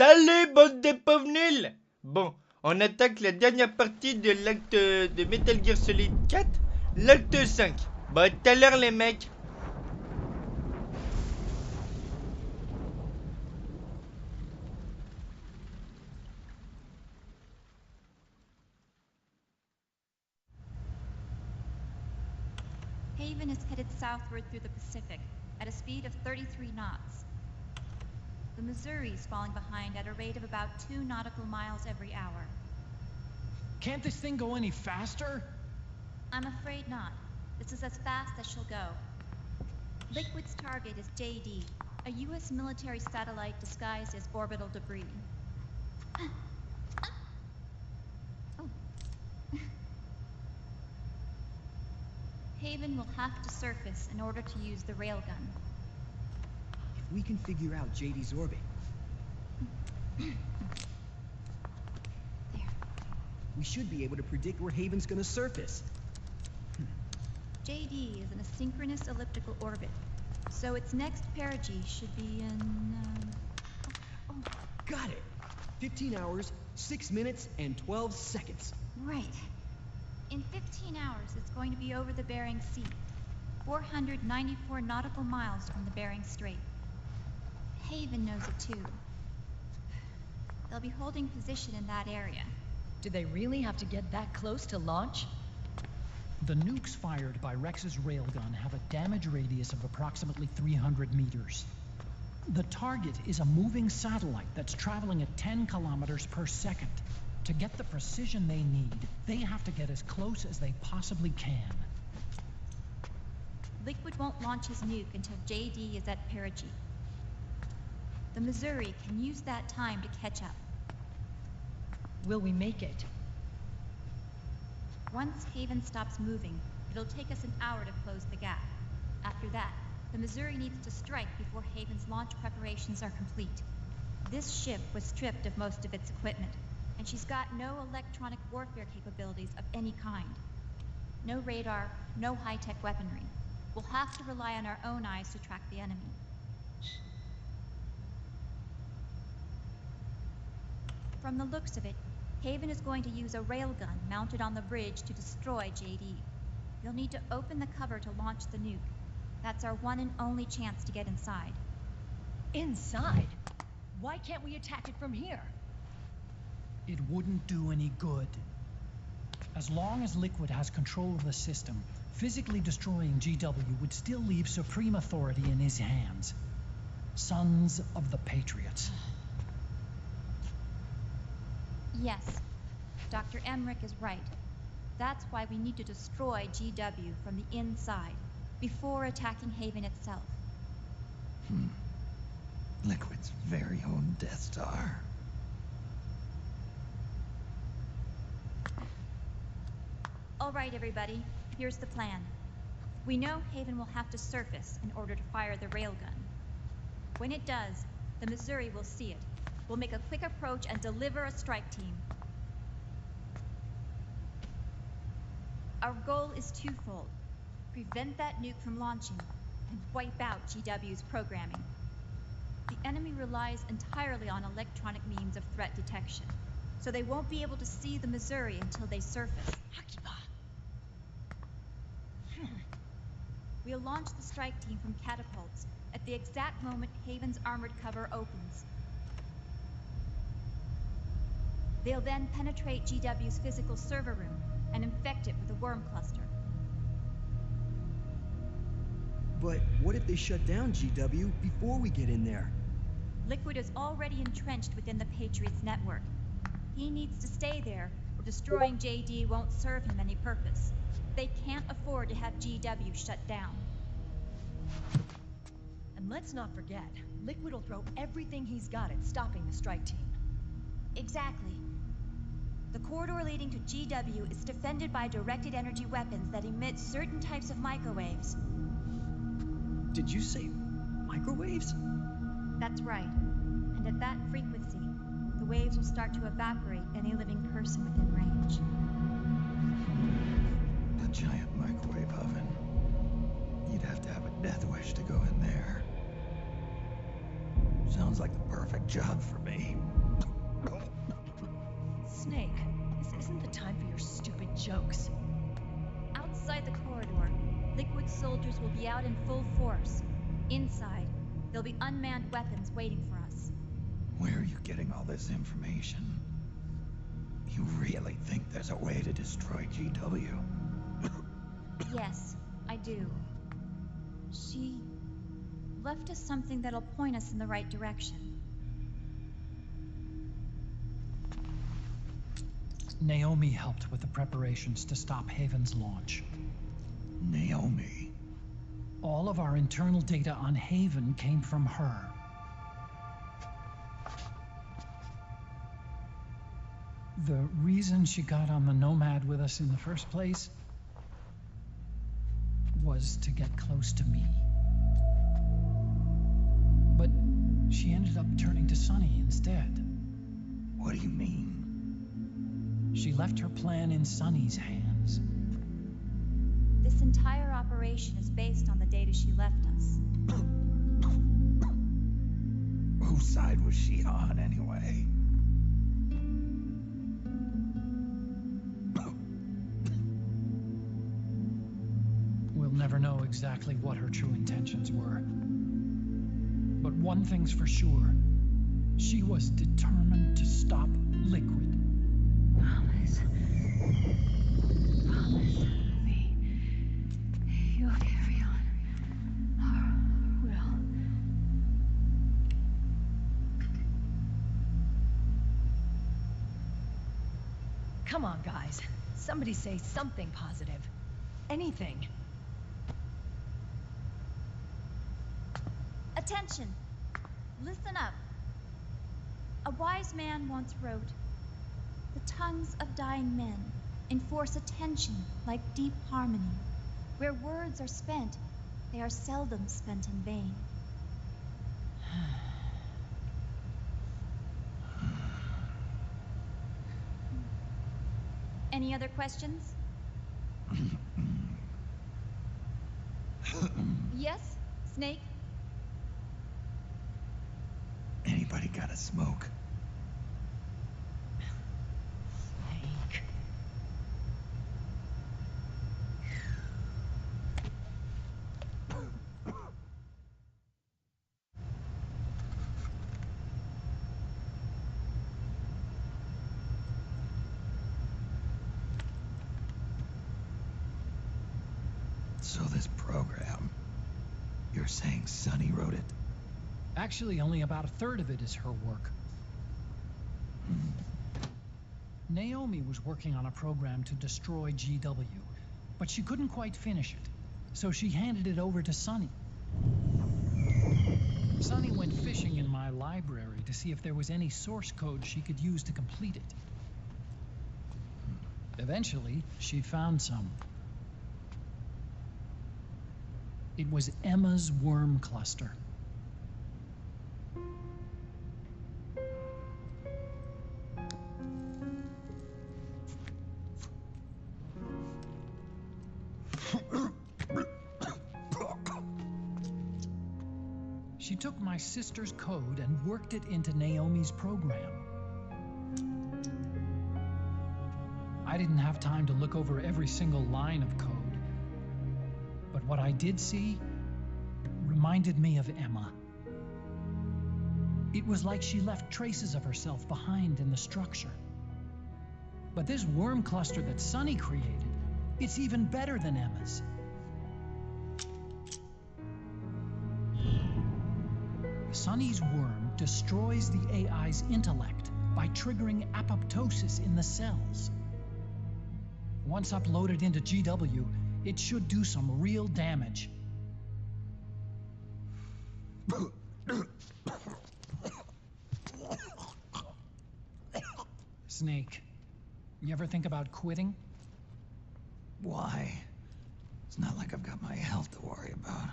Salut, bande de pauvres nuls! Bon, on attaque la dernière partie de l'acte de Metal Gear Solid 4, l'acte 5. Bah, tout à l'heure, les mecs. Haven is headed southward through the Pacific at a speed of 33 knots. The Missouri is falling behind at a rate of about 2 nautical miles every hour. Can't this thing go any faster? I'm afraid not. This is as fast as she'll go. Liquid's target is JD, a U.S. military satellite disguised as orbital debris. Oh. Haven will have to surface in order to use the railgun. If we can figure out JD's orbit. There. We should be able to predict where Haven's gonna surface. JD is in a synchronous elliptical orbit, so its next perigee should be in, Got it! 15 hours, 6 minutes, and 12 seconds. Right. In 15 hours, it's going to be over the Bering Sea, 494 nautical miles from the Bering Strait. Haven knows it too. They'll be holding position in that area. Do they really have to get that close to launch? The nukes fired by Rex's railgun have a damage radius of approximately 300 meters. The target is a moving satellite that's traveling at 10 kilometers per second. To get the precision they need, they have to get as close as they possibly can. Liquid won't launch his nuke until JD is at perigee. The Missouri can use that time to catch up. Will we make it? Once Haven stops moving, it'll take us an hour to close the gap. After that, the Missouri needs to strike before Haven's launch preparations are complete. This ship was stripped of most of its equipment, and she's got no electronic warfare capabilities of any kind. No radar, no high-tech weaponry. We'll have to rely on our own eyes to track the enemy. From the looks of it, Haven is going to use a railgun mounted on the bridge to destroy JD. You'll need to open the cover to launch the nuke. That's our one and only chance to get inside. Inside? Why can't we attack it from here? It wouldn't do any good. As long as Liquid has control of the system, physically destroying GW would still leave supreme authority in his hands. Sons of the Patriots. Yes, Dr. Emmerich is right. That's why we need to destroy GW from the inside, before attacking Haven itself. Liquid's very own Death Star. All right, everybody, here's the plan. We know Haven will have to surface in order to fire the railgun. When it does, the Missouri will see it. We'll make a quick approach and deliver a strike team. Our goal is twofold. Prevent that nuke from launching, and wipe out GW's programming. The enemy relies entirely on electronic means of threat detection, so they won't be able to see the Missouri until they surface. We'll launch the strike team from catapults at the exact moment Haven's armored cover opens. They'll then penetrate GW's physical server room and infect it with a worm cluster. But what if they shut down GW before we get in there? Liquid is already entrenched within the Patriots network. He needs to stay there, or destroying JD won't serve him any purpose. They can't afford to have GW shut down. And let's not forget, Liquid will throw everything he's got at stopping the strike team. Exactly. The corridor leading to GW is defended by directed energy weapons that emit certain types of microwaves. Did you say microwaves? That's right. And at that frequency, the waves will start to evaporate any living person within range. A giant microwave oven. You'd have to have a death wish to go in there. Sounds like the perfect job for me. Snake, this isn't the time for your stupid jokes. Outside the corridor, liquid soldiers will be out in full force. Inside, there'll be unmanned weapons waiting for us. Where are you getting all this information? You really think there's a way to destroy GW? Yes, I do. She left us something that'll point us in the right direction. Naomi helped with the preparations to stop Haven's launch. Naomi? All of our internal data on Haven came from her. The reason she got on the Nomad with us in the first place was to get close to me. But she ended up turning to Sonny instead. What do you mean? She left her plan in Sonny's hands. This entire operation is based on the data she left us. Whose side was she on, anyway? We'll never know exactly what her true intentions were. But one thing's for sure. She was determined to stop Liquid. Promise. Promise me. You'll carry on. Or will. Come on, guys. Somebody say something positive. Anything. Attention! Listen up. A wise man once wrote, "The tongues of dying men enforce attention like deep harmony. Where words are spent, they are seldom spent in vain." Any other questions? Yes, Snake? Anybody got a smoke? Snake. So this program, you're saying Sonny wrote it? Actually, only about a third of it is her work. Naomi was working on a program to destroy GW, but she couldn't quite finish it, so she handed it over to Sonny. Sonny went fishing in my library to see if there was any source code she could use to complete it. Eventually, she found some. It was Emma's worm cluster. She took my sister's code and worked it into Naomi's program. I didn't have time to look over every single line of code, but what I did see reminded me of Emma. It was like she left traces of herself behind in the structure. But this worm cluster that Sonny created, it's even better than Emma's. Sonny's worm destroys the AI's intellect by triggering apoptosis in the cells. Once uploaded into GW, it should do some real damage. Snake, you ever think about quitting? Why? It's not like I've got my health to worry about.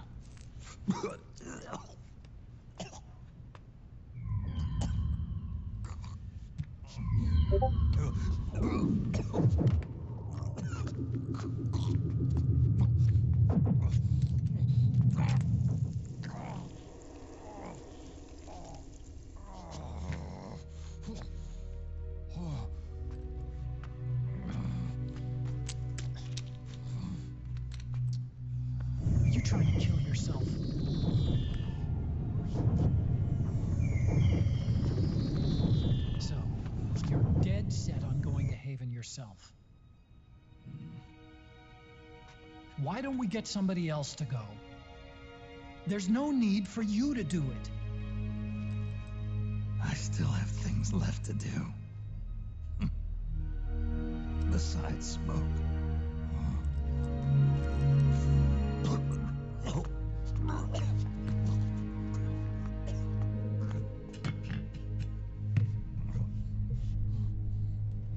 yourself. So, you're dead set on going to Haven yourself. Why don't we get somebody else to go? There's no need for you to do it. I still have things left to do. Besides smoke.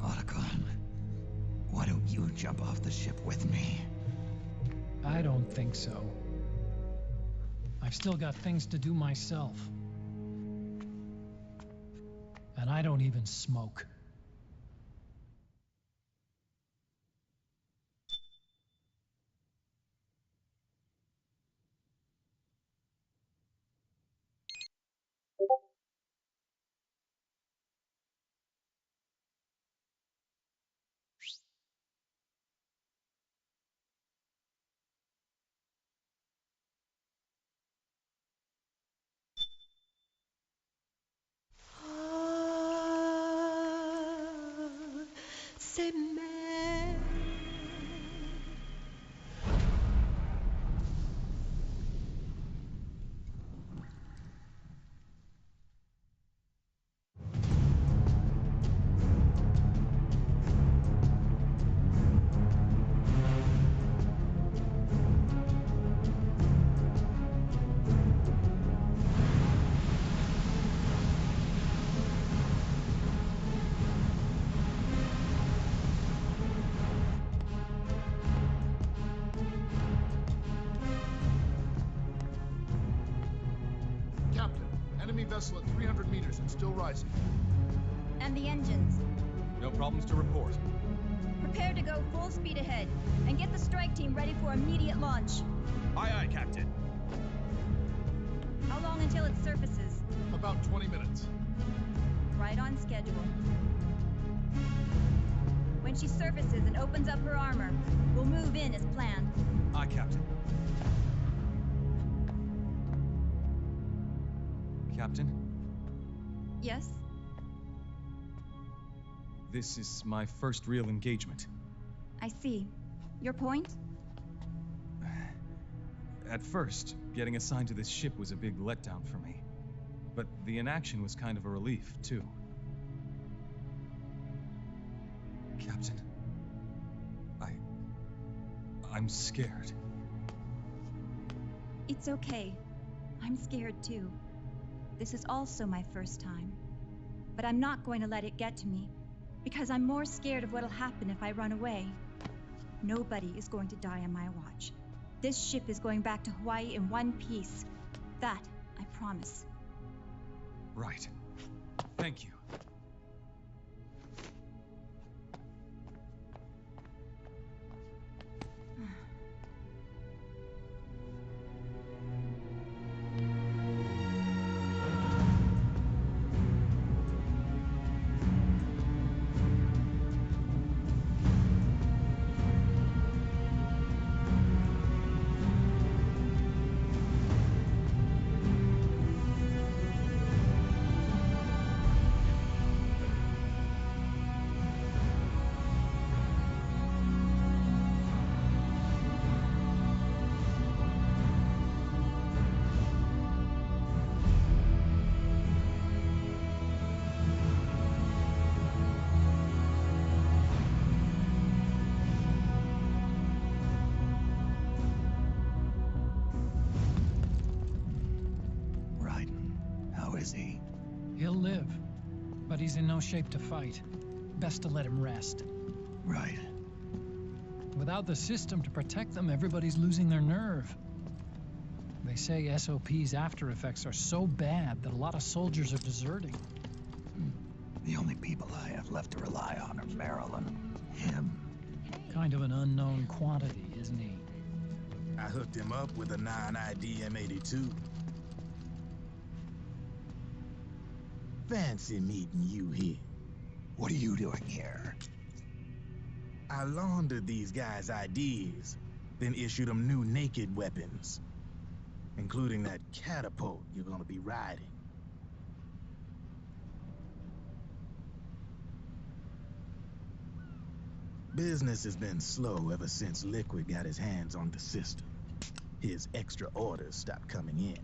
Otacon, why don't you jump off the ship with me? I don't think so. I've still got things to do myself. And I don't even smoke. Enemy vessel at 300 meters and still rising. And the engines. No problems to report. Prepare to go full speed ahead and get the strike team ready for immediate launch. Aye, aye, Captain. How long until it surfaces? About 20 minutes. Right on schedule. When she surfaces and opens up her armor, we'll move in as planned. Aye, Captain. Captain? Yes? This is my first real engagement. I see. Your point? At first, getting assigned to this ship was a big letdown for me. But the inaction was kind of a relief, too. Captain, I'm scared. It's okay. I'm scared too. This is also my first time. But I'm not going to let it get to me, because I'm more scared of what'll happen if I run away. Nobody is going to die on my watch. This ship is going back to Hawaii in one piece. That, I promise. Right. Thank you. He'll live, but he's in no shape to fight. Best to let him rest. Right. Without the system to protect them, everybody's losing their nerve. They say SOP's after effects are so bad that a lot of soldiers are deserting. The only people I have left to rely on are Marilyn, him. Kind of an unknown quantity, isn't he? I hooked him up with a 9ID M82. Fancy meeting you here. What are you doing here? I laundered these guys' ideas, then issued them new naked weapons. including that catapult you're gonna be riding. Business has been slow ever since Liquid got his hands on the system. His extra orders stopped coming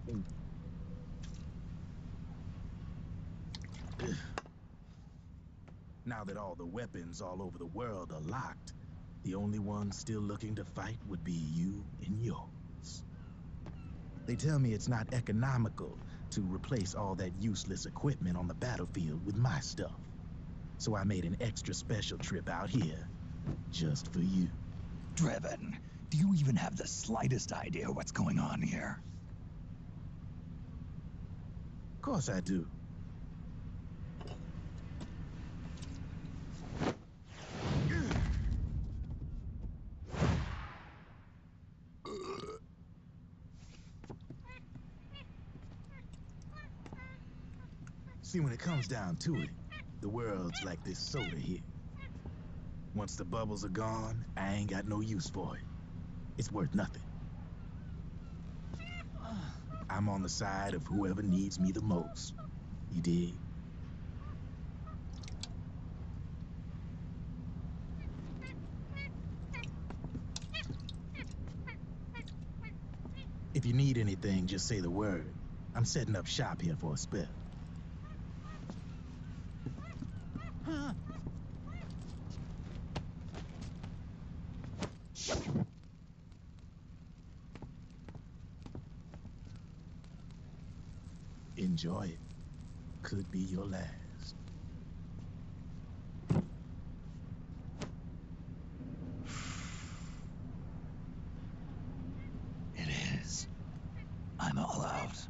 in. Now that all the weapons all over the world are locked, the only ones still looking to fight would be you and yours. They tell me it's not economical to replace all that useless equipment on the battlefield with my stuff. So I made an extra special trip out here, just for you. Driven, do you even have the slightest idea what's going on here? Of course I do. See, when it comes down to it, the world's like this soda here. Once the bubbles are gone, I ain't got no use for it. It's worth nothing. I'm on the side of whoever needs me the most. You dig? If you need anything, just say the word. I'm setting up shop here for a spell. Enjoy it. Could be your last. It is. I'm all out.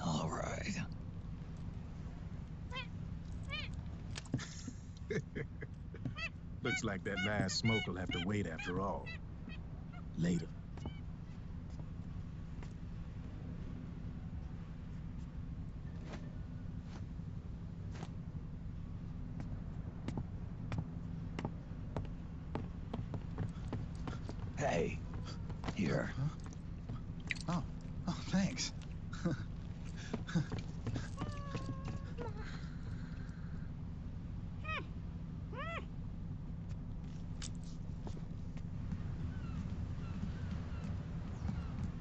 All right. Looks like that last smoke will have to wait after all. Later. Hey, here. Huh? Oh, thanks.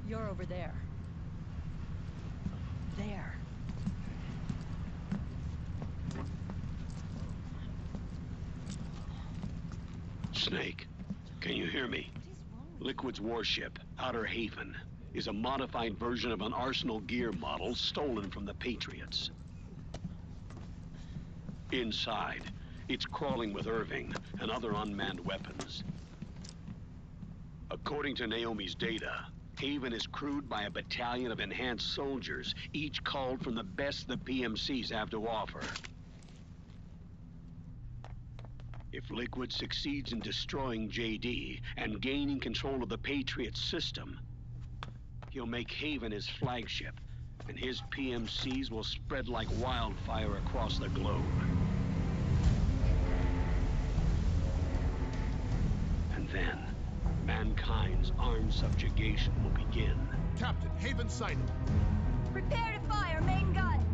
You're over there. There. Snake, can you hear me? Liquid's warship, Outer Haven, is a modified version of an Arsenal gear model stolen from the Patriots. Inside, it's crawling with Irving and other unmanned weapons. According to Naomi's data, Haven is crewed by a battalion of enhanced soldiers, each culled from the best the PMCs have to offer. If Liquid succeeds in destroying JD and gaining control of the Patriots system, he'll make Haven his flagship, and his PMCs will spread like wildfire across the globe. And then, mankind's armed subjugation will begin. Captain, Haven sighted. Prepare to fire, main gun!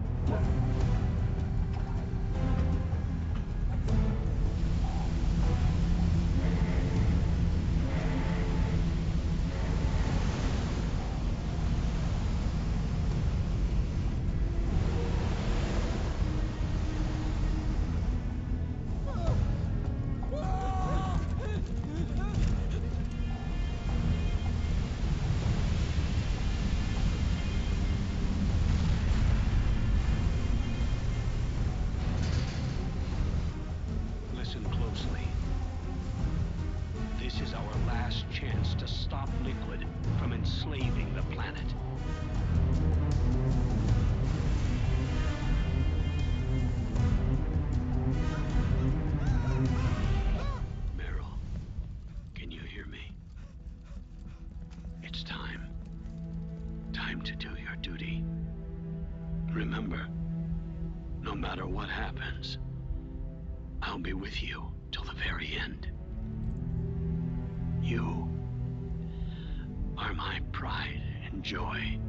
Time to do your duty. Remember, things. I'll be with you till the very end. You are my pride and joy.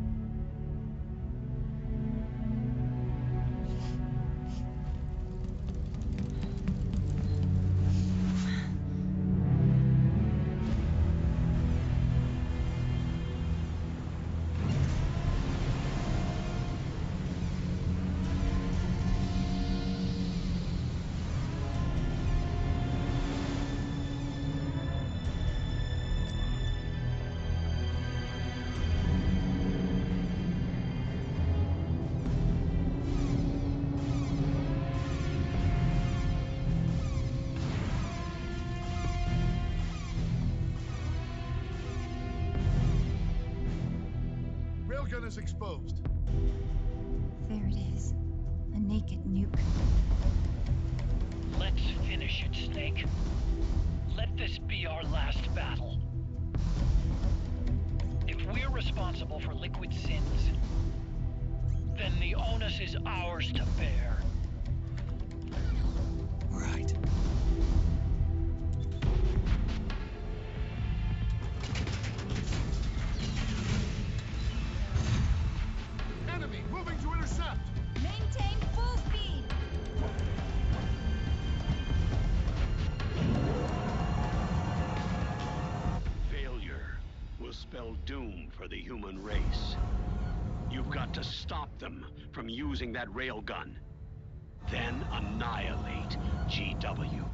Railgun is exposed. There it is. A naked nuke. Let's finish it, Snake. Let this be our last battle. If we're responsible for Liquid's sins, then the onus is ours to bear. Right. Enemy moving to intercept. Maintain full speed. Failure will spell doom for the human race. You've got to stop them from using that railgun. Then annihilate GW.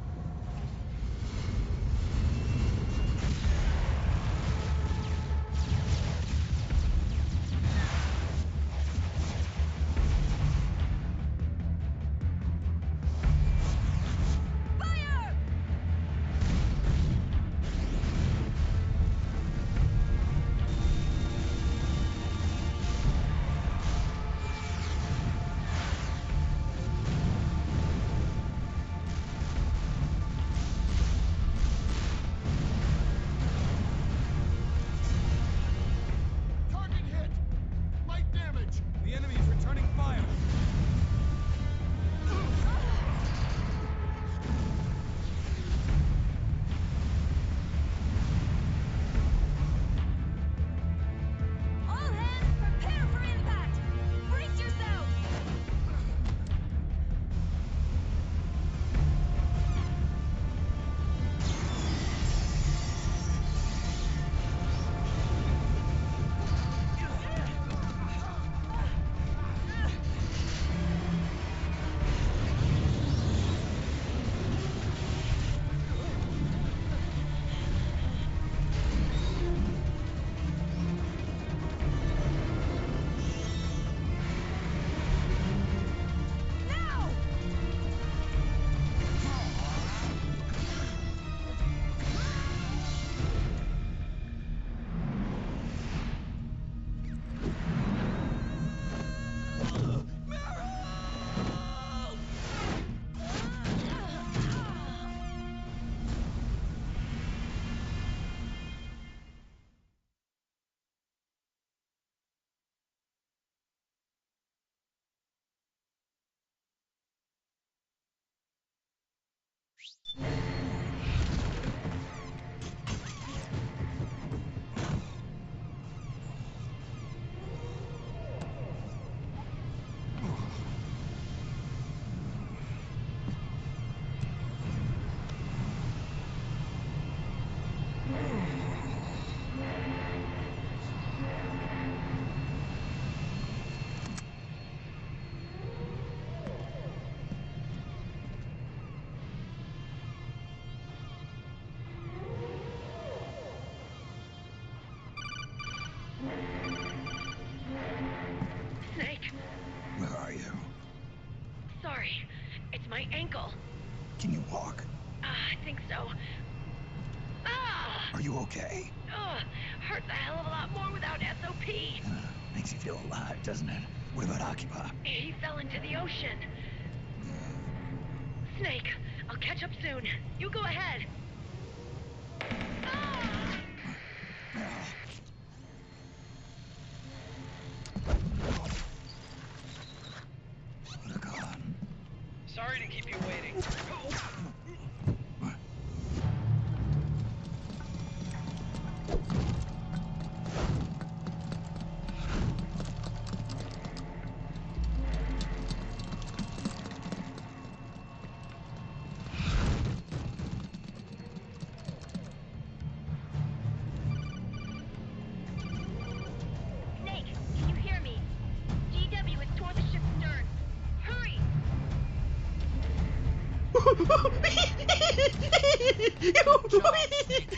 Where are you? Sorry, it's my ankle. Can you walk? I think so. Ah! Are you okay? Hurts a hell of a lot more without SOP. Makes you feel alive, doesn't it? What about Occupy? He fell into the ocean. Snake, I'll catch up soon. You go ahead. Ah! What a god. Sorry to keep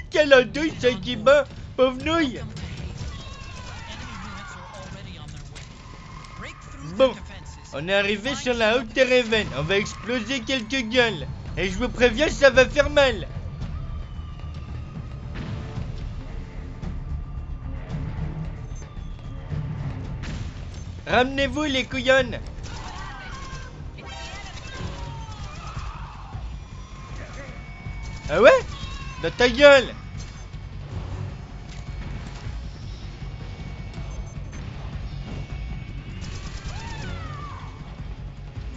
Quelle andouille, ça qui bat, pauvre nouille. Bon, on est arrivé sur la AUTRE. On va exploser quelques gueules. Et je vous préviens, ça va faire mal. Ramenez-vous les couillonnes. Ah ouais? Dans ta gueule.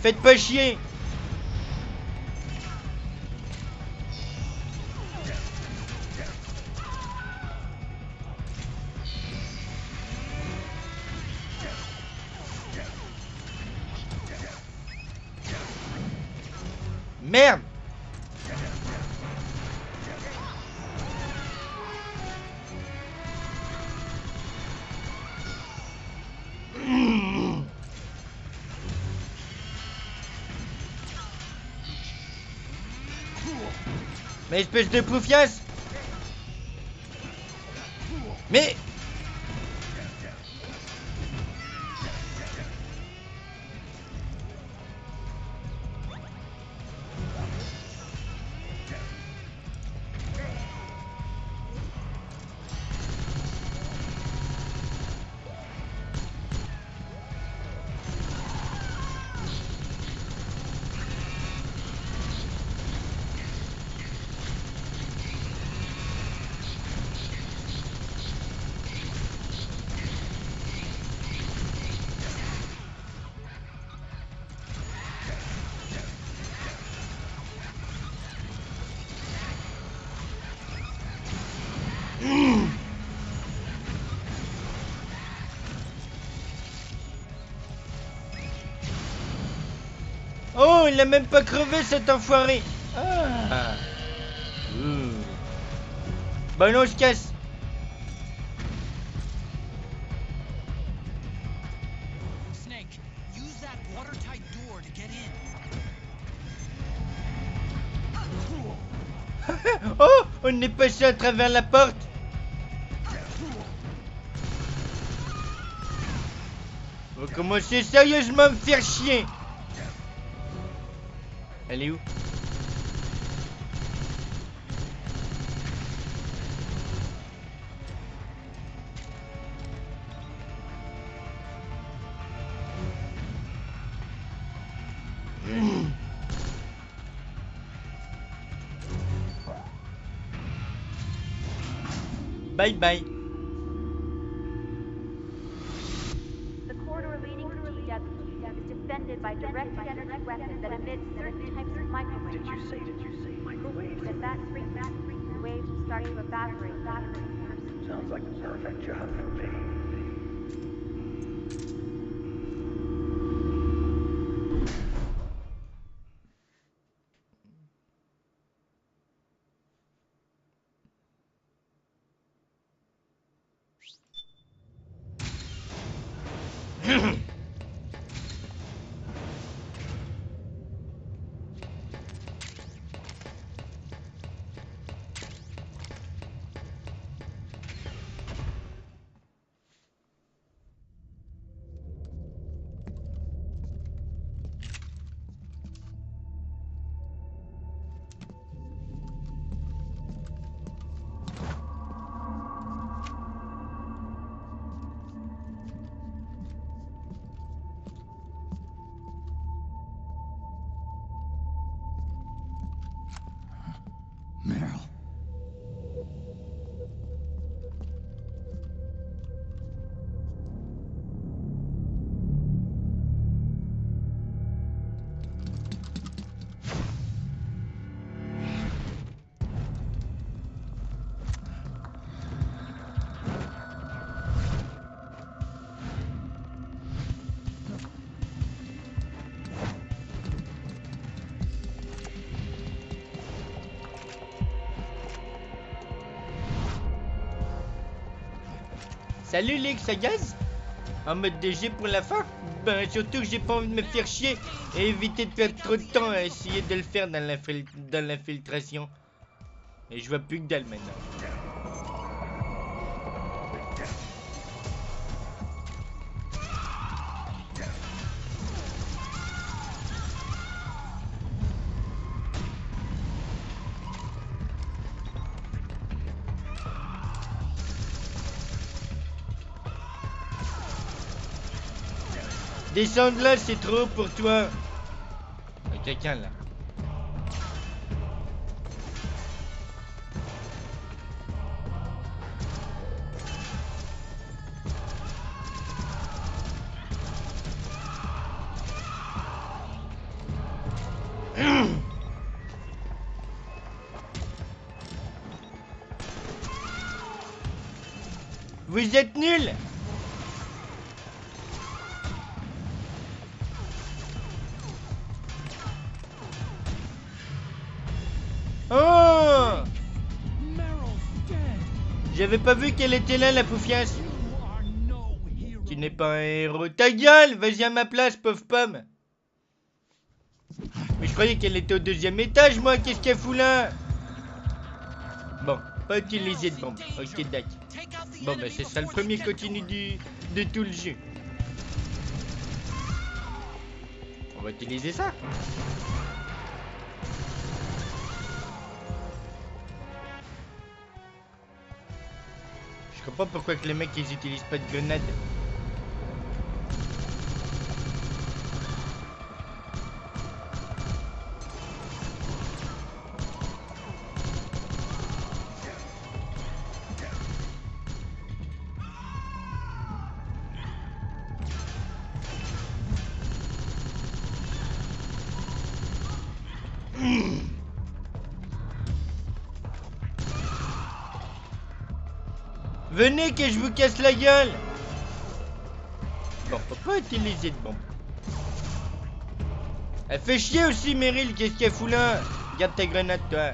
Faites pas chier. Merde. Mais espèce de poufiasse. Mais... Oh, il a même pas crevé cet enfoiré. Ah. Bon, on se casse. Snake, use that watertight door to get in. Oh, on est passé à travers la porte. On va commencer sérieusement à me faire chier. Elle est où? Bye bye. The corridor leading to GW is defended by directed energy weapons that emit certain types of microwaves. Did you say microwaves? At that frequency, the waves will start to evaporate. Sounds like the perfect job for me. Salut Lick, ça gaz? En mode DG pour la fin? Ben surtout que j'ai pas envie de me faire chier et éviter de perdre trop de temps à essayer de le faire dans l'infiltration. Et je vois plus que dalle maintenant. Descendre là, c'est trop haut pour toi. Il y a quelqu'un là. Vous êtes nuls. Oh! J'avais pas vu qu'elle était là, la poufiasse. Tu n'es pas un héros. Ta gueule! Vas-y à ma place, pauvre pomme. Mais je croyais qu'elle était au 2e étage, moi. Qu'est-ce qu'elle fout là? Bon, pas utiliser de bombe. Ok, d'accord. Bon, bah c'est ça le premier continu de tout le jeu. On va utiliser ça. Je comprends pas pourquoi que les mecs ils utilisent pas de grenades. Venez que je vous casse la gueule. Bon, faut pas utiliser de bombe. Elle fait chier aussi, Meryl. Qu'est-ce qu'elle fout là? Garde ta grenade, toi.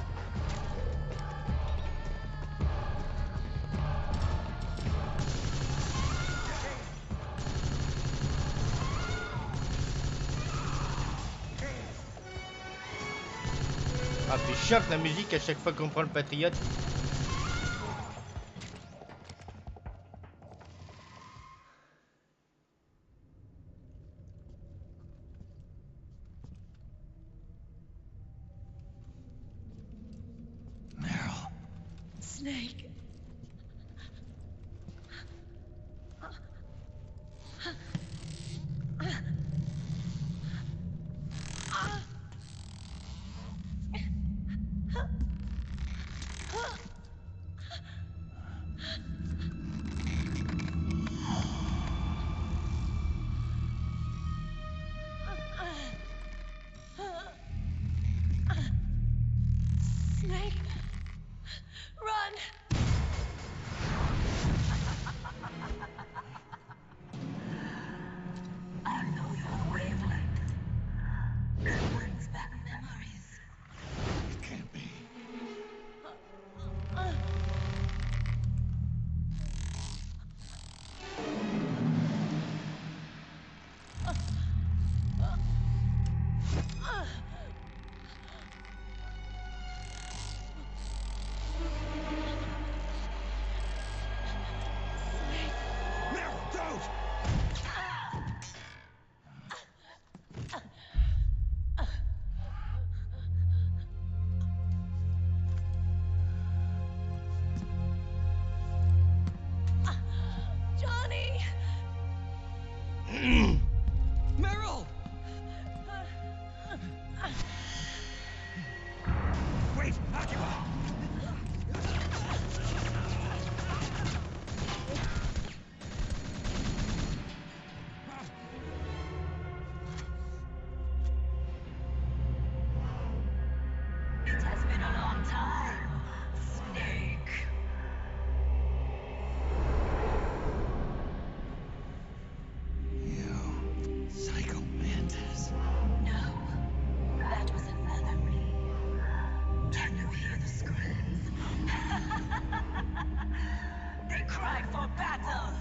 Ah, puis chante la musique à chaque fois qu'on prend le Patriote. Snake. Snake. Run. I know your wavelength. It brings back memories. It can't be. Johnny! Meryl! Wait, occupy! It has been a long time, Snake. You, Psycho Mantis. No, that was another me. Can you hear the screams? They cry for battle.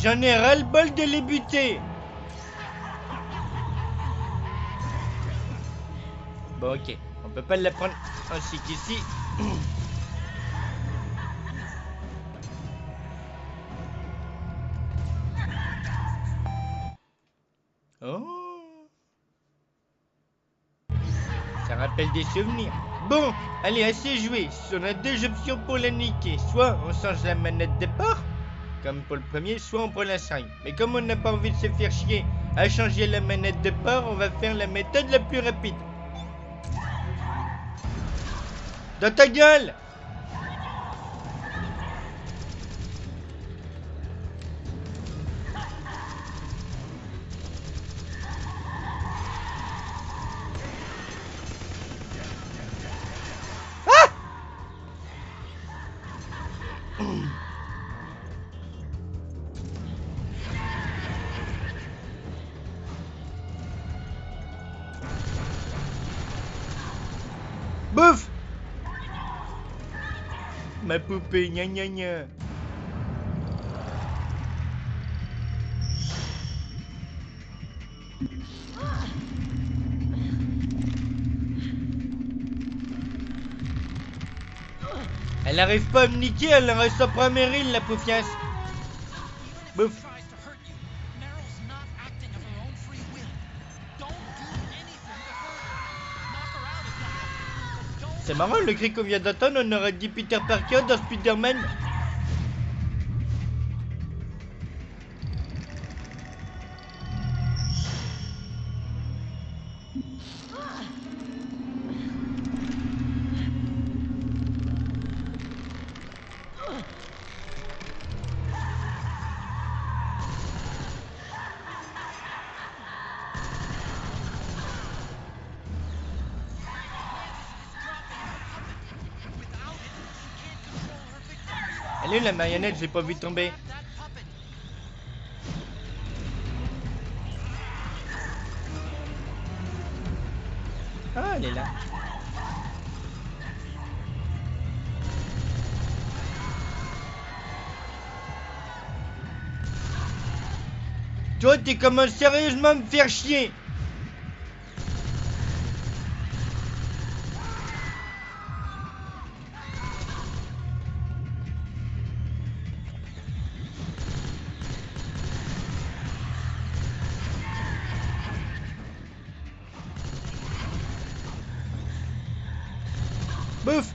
J'en ai ras-le-bol de les buter. Bon, ok. On peut pas la prendre ainsi qu'ici. Oh. Ça rappelle des souvenirs. Bon, allez, assez joué. On a deux options pour la niquer. Soit on change la manette de port, comme pour le premier, soit on prend la 5. Mais comme on n'a pas envie de se faire chier à changer la manette de port, on va faire la méthode la plus rapide. Dans ta gueule! Bouffe! Ma poupée, gna gna gna. Elle arrive pas à me niquer, elle reste sa première île, la poufiasse. Bouffe. C'est marrant, le cri qu'on vient d'entendre, on aurait dit Peter Parker dans Spider-Man. Elle est où la marionnette? J'ai pas vu tomber. Ah, elle est là. Toi, tu commences sérieusement à me faire chier. Bouffe.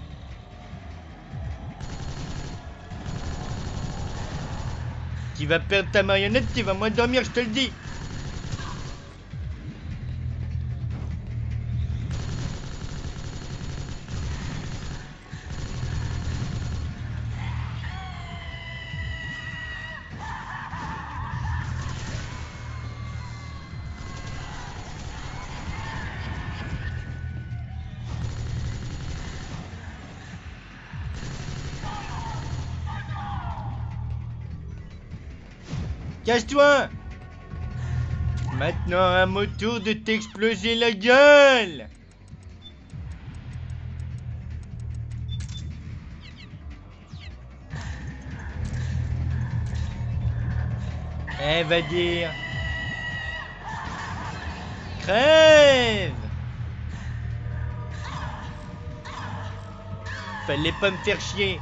Tu vas perdre ta marionnette, tu vas moins dormir, je te le dis. Cache-toi! Maintenant à mon tour de t'exploser la gueule! Elle va dire... Crève! Fallait pas me faire chier.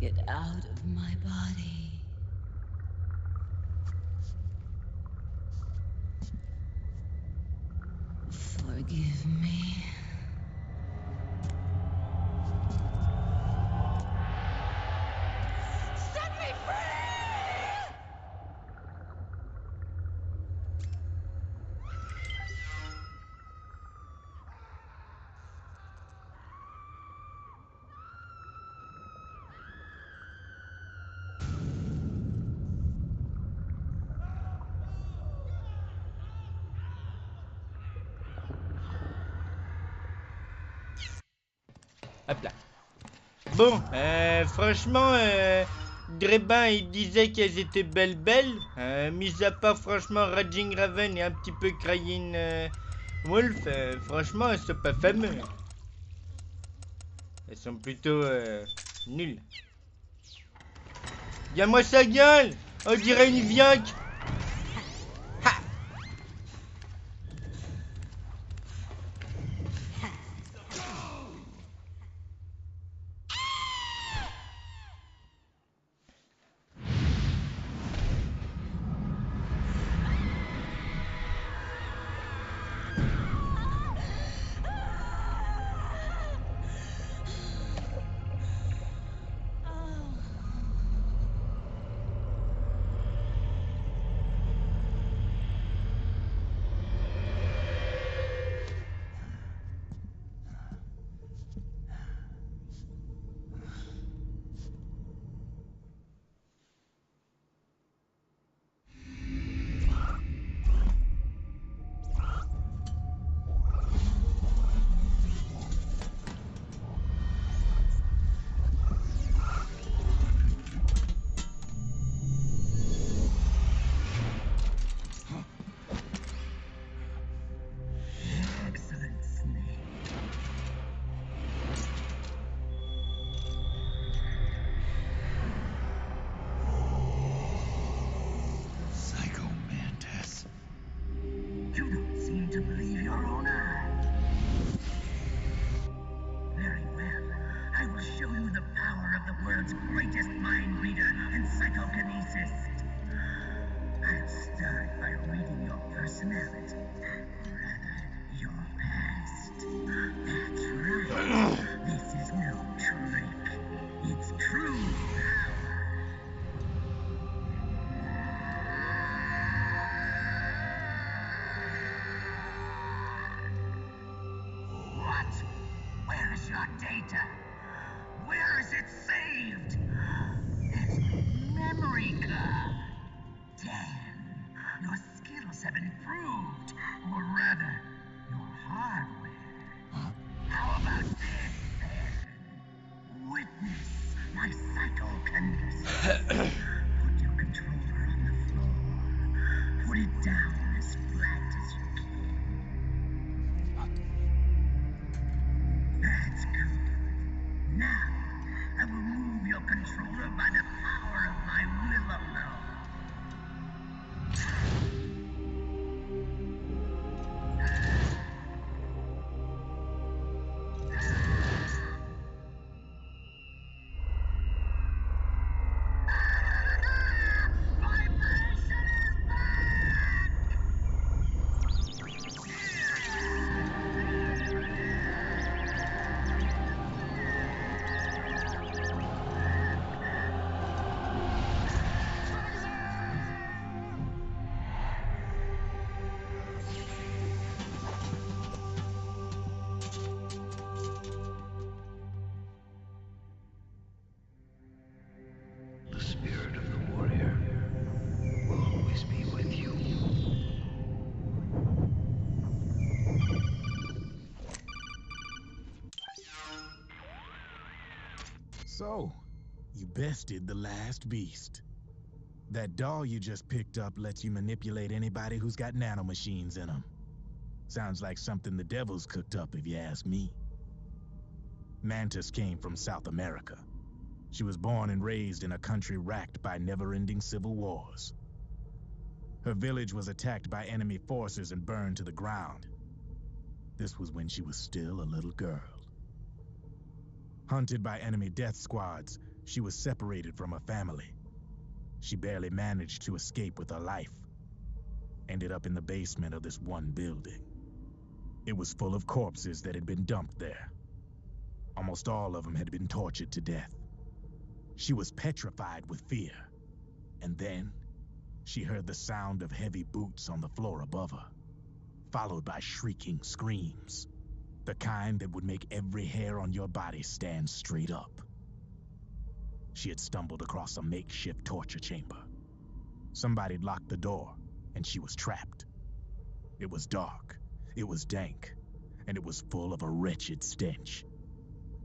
Get out of my body. Forgive me. Set me free! Hop là. Bon, franchement, Drebin, il disait qu'elles étaient belles. Mis à part, franchement, Raging Raven et un petit peu Crying Wolf, franchement, elles sont pas fameuses. Elles sont plutôt nulles. Viens-moi sa gueule! On dirait une vioque! So, you bested the last beast. That doll you just picked up lets you manipulate anybody who's got nanomachines in them. Sounds like something the devil's cooked up, if you ask me. Mantis came from South America. She was born and raised in a country racked by never-ending civil wars. Her village was attacked by enemy forces and burned to the ground. This was when she was still a little girl. Hunted by enemy death squads, She was separated from her family. She barely managed to escape with her life. Ended up in the basement of this one building. It was full of corpses that had been dumped there. Almost all of them had been tortured to death. She was petrified with fear. And then, she heard the sound of heavy boots on the floor above her, followed by shrieking screams, the kind that would make every hair on your body stand straight up. She had stumbled across a makeshift torture chamber. Somebody'd locked the door, and she was trapped. It was dark, it was dank, and it was full of a wretched stench.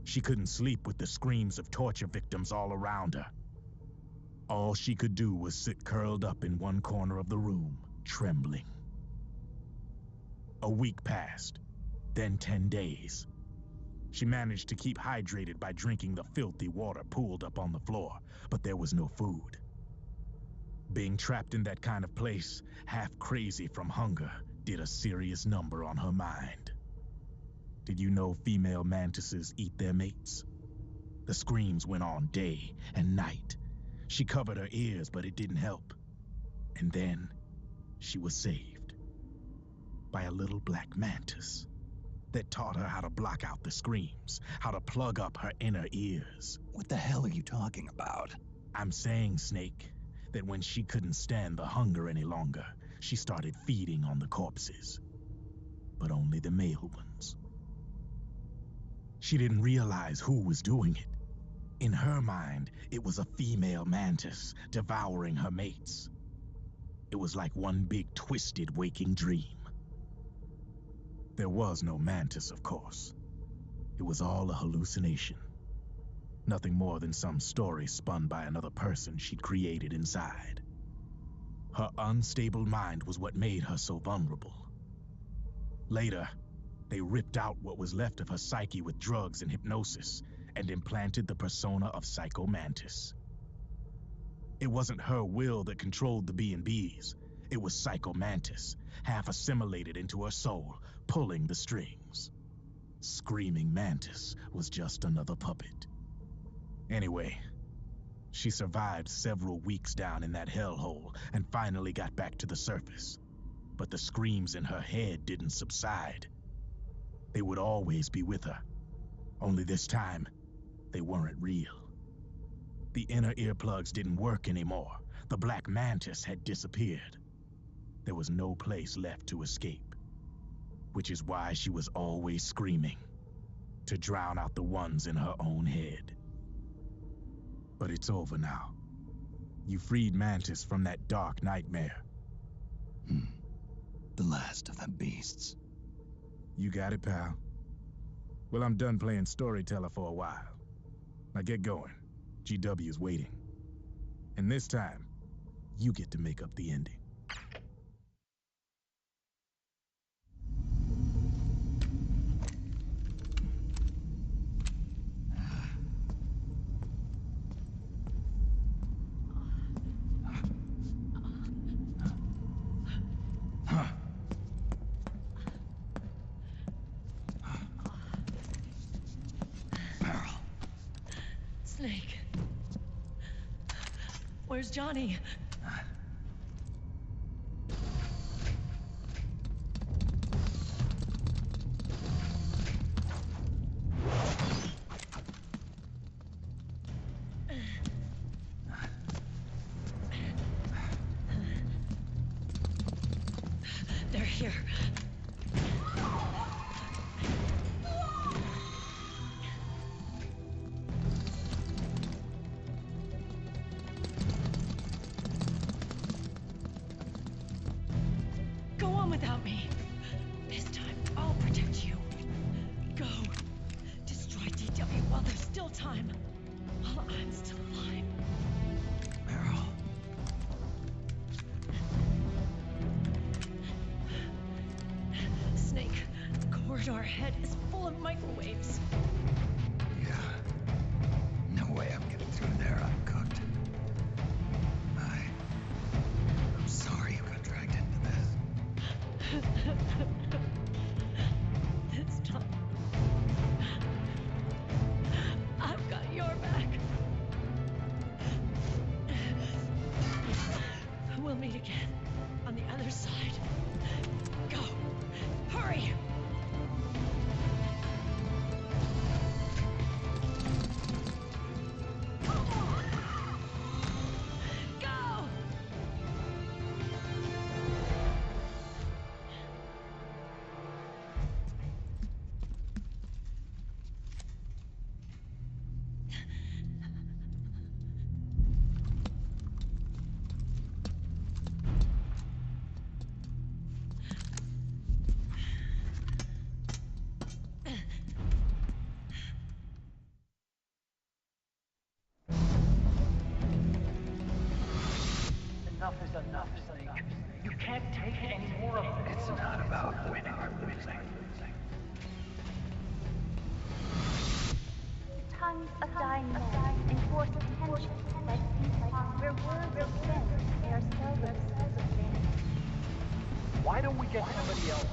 She couldn't sleep with the screams of torture victims all around her. All she could do was sit curled up in one corner of the room, trembling. A week passed, then 10 days. She managed to keep hydrated by drinking the filthy water pooled up on the floor, but there was no food. Being trapped in that kind of place, half crazy from hunger, did a serious number on her mind. Did you know female mantises eat their mates? The screams went on day and night. She covered her ears, but it didn't help. And then, she was saved by a little black mantis that taught her how to block out the screams, how to plug up her inner ears. What the hell are you talking about? I'm saying, Snake, that when she couldn't stand the hunger any longer, she started feeding on the corpses, but only the male ones. She didn't realize who was doing it. In her mind, it was a female mantis devouring her mates. It was like one big twisted waking dream. There was no mantis, of course. It was all a hallucination. Nothing more than some story spun by another person she'd created inside. Her unstable mind was what made her so vulnerable. Later, they ripped out what was left of her psyche with drugs and hypnosis and implanted the persona of Psycho Mantis. It wasn't her will that controlled the B&Bs. It was Psycho Mantis, half assimilated into her soul, pulling the strings. Screaming Mantis was just another puppet. Anyway, she survived several weeks down in that hellhole and finally got back to the surface. But the screams in her head didn't subside. They would always be with her. Only this time, they weren't real. The inner earplugs didn't work anymore. The black mantis had disappeared. There was no place left to escape, which is why she was always screaming, to drown out the ones in her own head. But it's over now. You freed Mantis from that dark nightmare. The last of them beasts. You got it, pal. Well, I'm done playing storyteller for a while. Now get going. GW's waiting. And this time, you get to make up the ending. Snake. Where's Johnny? They're here. Go on without me. This time, I'll protect you. Go. Destroy DW while there's still time. While I'm still alive. Meryl. Snake, the corridor ahead is full of microwaves. Yeah. No way I'm getting through there uncooked. I'm sorry you got dragged into this. This time, I've got your back. enough, Snake. You can't take any more of this. It's not about winning or losing. The tongues of dying men enforce attention that feeds upon where words extend. They are seldom vain. Why don't we get somebody else?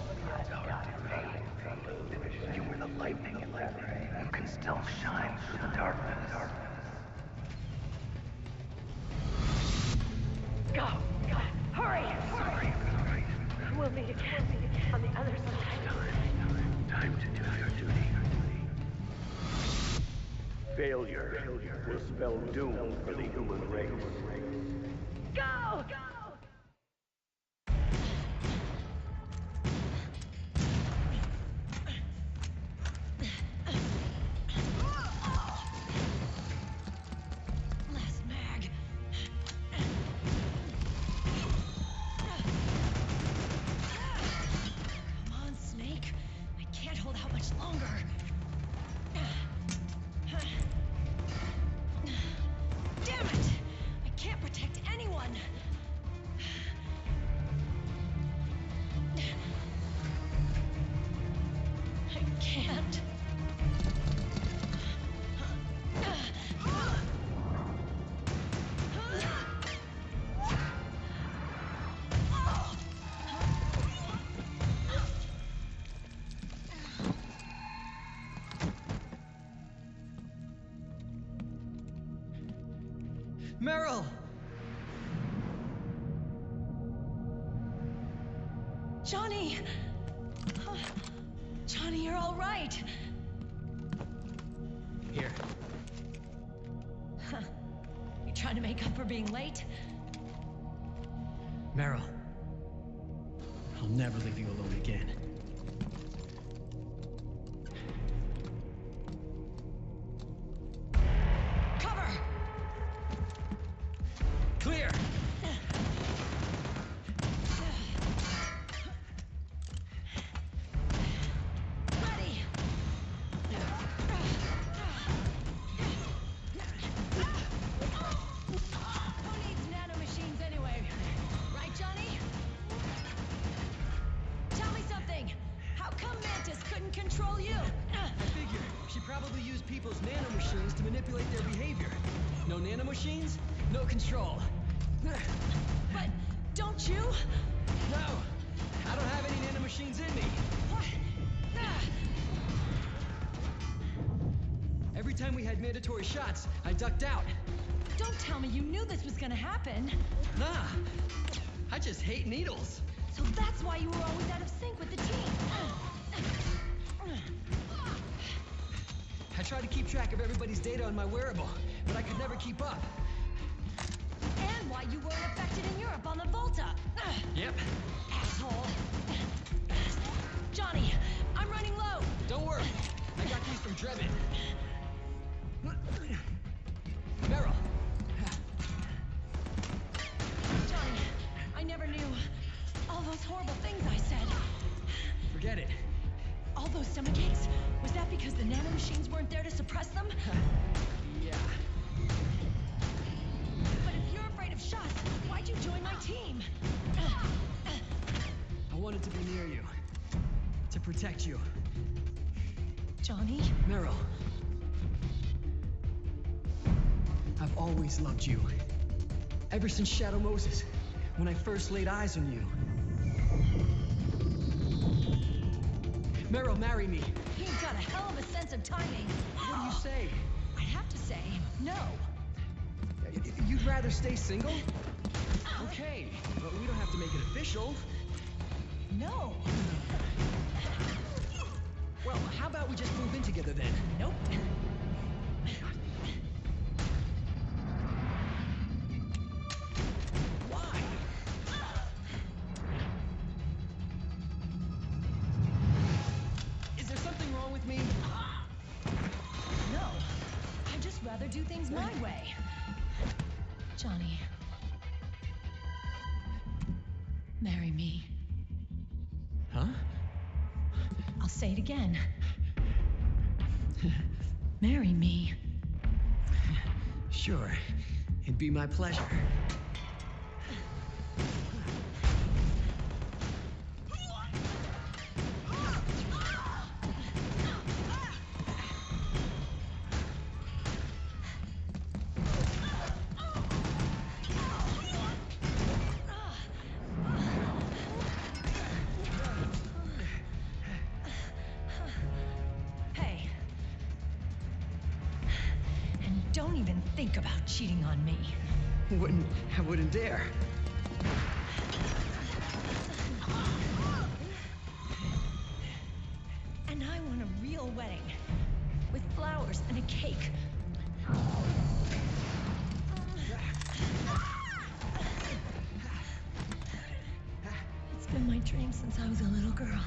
You were the lightning in that ray. You can still shine through the darkness. Go! Hurry! Sorry. We'll meet again on the other side. Time to do your duty. Failure will spell doom for the human race. Go! Last mag. Come on, Snake. I can't hold out much longer. Damn it! I can't protect anyone. I can't. Meryl! Johnny! Johnny, you're all right. Here. Huh. You trying to make up for being late? Meryl. I'll never leave you alone again. Cover! Clear! Ready! Who needs nanomachines anyway? Right, Johnny? Tell me something! How come Mantis couldn't control you? I figure she probably used people's nanomachines to manipulate their behavior. No nanomachines, no control. But don't you? No! I don't have any nanomachines in me. What? Every time we had mandatory shots, I ducked out. Don't tell me you knew this was gonna happen. Nah, I just hate needles. So that's why you were always out of sync with the team. I tried to keep track of everybody's data on my wearable, but I could never keep up. And why you weren't affected in Europe on the Volta. Yep. Asshole. Johnny, I'm running low. Don't worry, I got these from Drebin. Meryl. Johnny, I never knew all those horrible things I said. Forget it. All those stomachaches? Was that because the nanomachines weren't there to suppress them? Yeah. But if you're afraid of shots, why'd you join my team? I wanted to be near you. To protect you. Johnny? Meryl. I've always loved you. Ever since Shadow Moses, when I first laid eyes on you. Meryl, marry me. He's got a hell of a sense of timing. What do you say? I'd have to say no. You'd rather stay single? Okay, but we don't have to make it official. No. Well, how about we just move in together then? Nope. Why? Is there something wrong with me? No. I'd just rather do things my way. Johnny. Marry me. Huh? I'll say it again. Marry me. Sure. It'd be my pleasure. Don't even think about cheating on me. I wouldn't dare. And I want a real wedding. With flowers and a cake. It's been my dream since I was a little girl.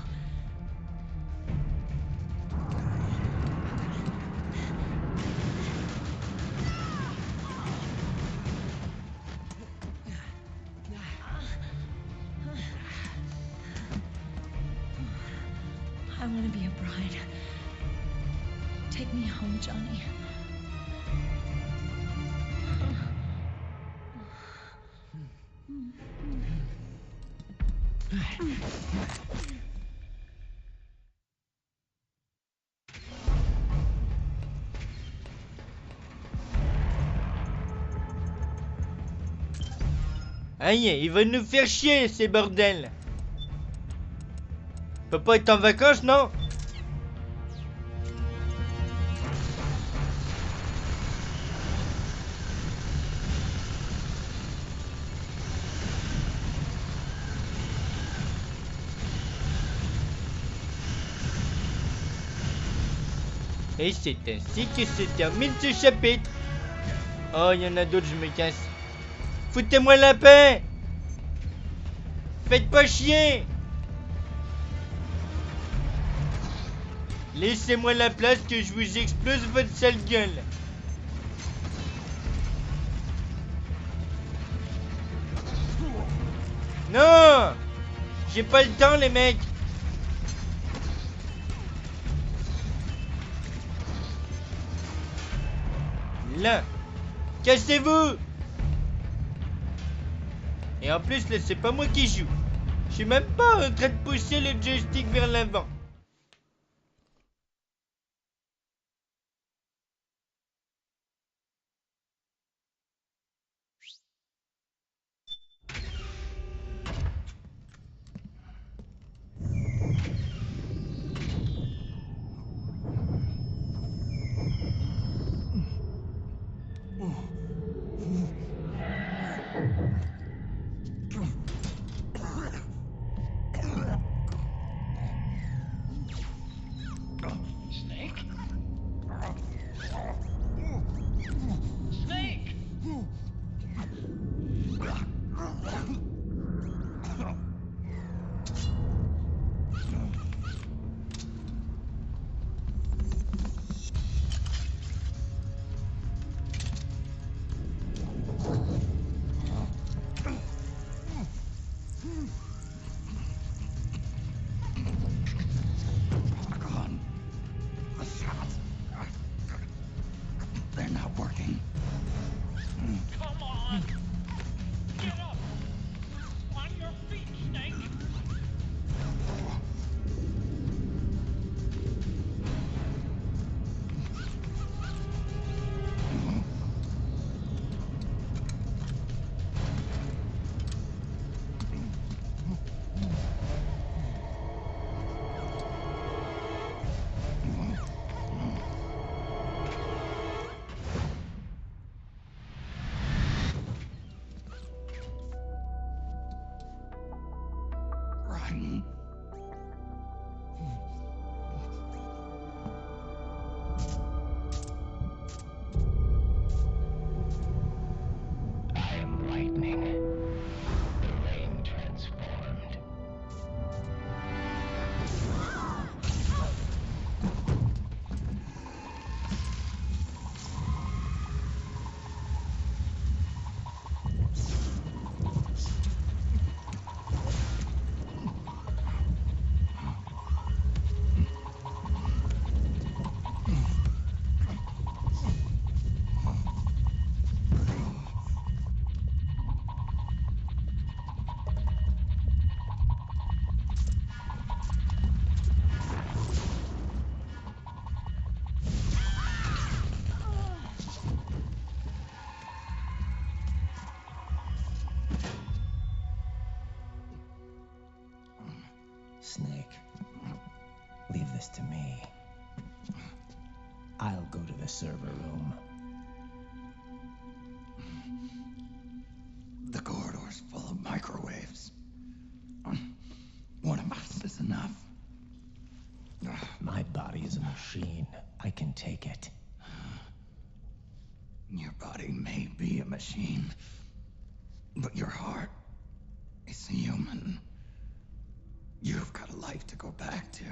I want to be a bride. Take me home, Johnny. Aïe, il va nous faire chier, ces bordels. Peut pas être en vacances, non? Et c'est ainsi que se termine ce chapitre. Oh, il y en a d'autres, je me casse. Foutez-moi la paix. Faites pas chier. Laissez-moi la place que je vous explose votre sale gueule. Non, j'ai pas le temps, les mecs. Là, cassez-vous. Et en plus, là, c'est pas moi qui joue. Je suis même pas en train de pousser le joystick vers l'avant. Snake, leave this to me. I'll go to the server room. microwaves. One of us is enough. My body is a machine. I can take it. Your body may be a machine, but your heart is human. You've got a life to go back to.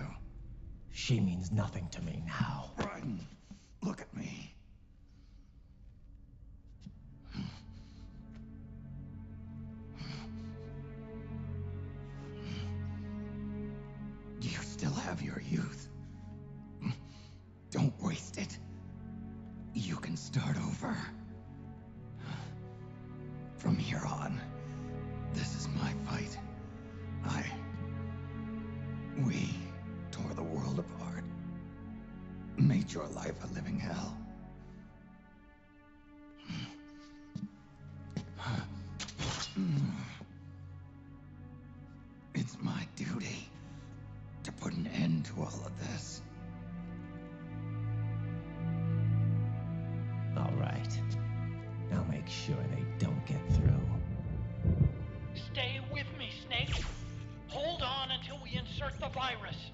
She means nothing to me now. Brian, look at me. You still have your youth. Don't waste it. You can start over. From here on, this is my fight. We tore the world apart. Made your life a living hell. It's my duty to put an end to all of this. All right. I'll make sure they don't get through. Stay with me, Snake. Hold on until we insert the virus.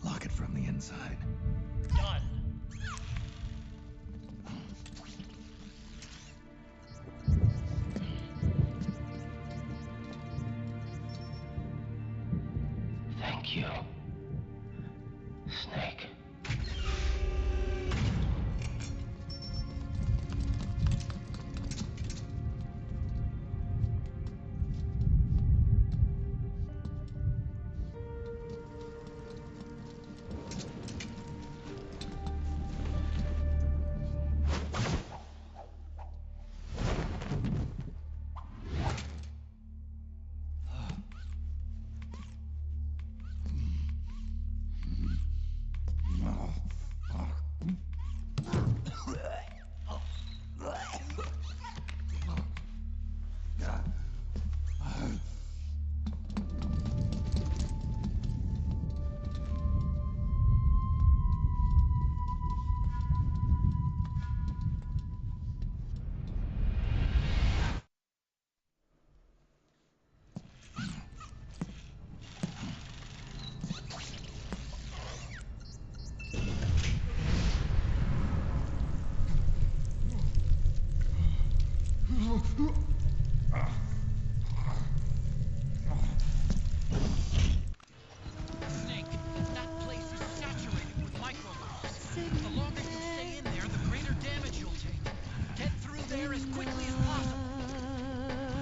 Lock it from the inside. Done. Thank you, Snake.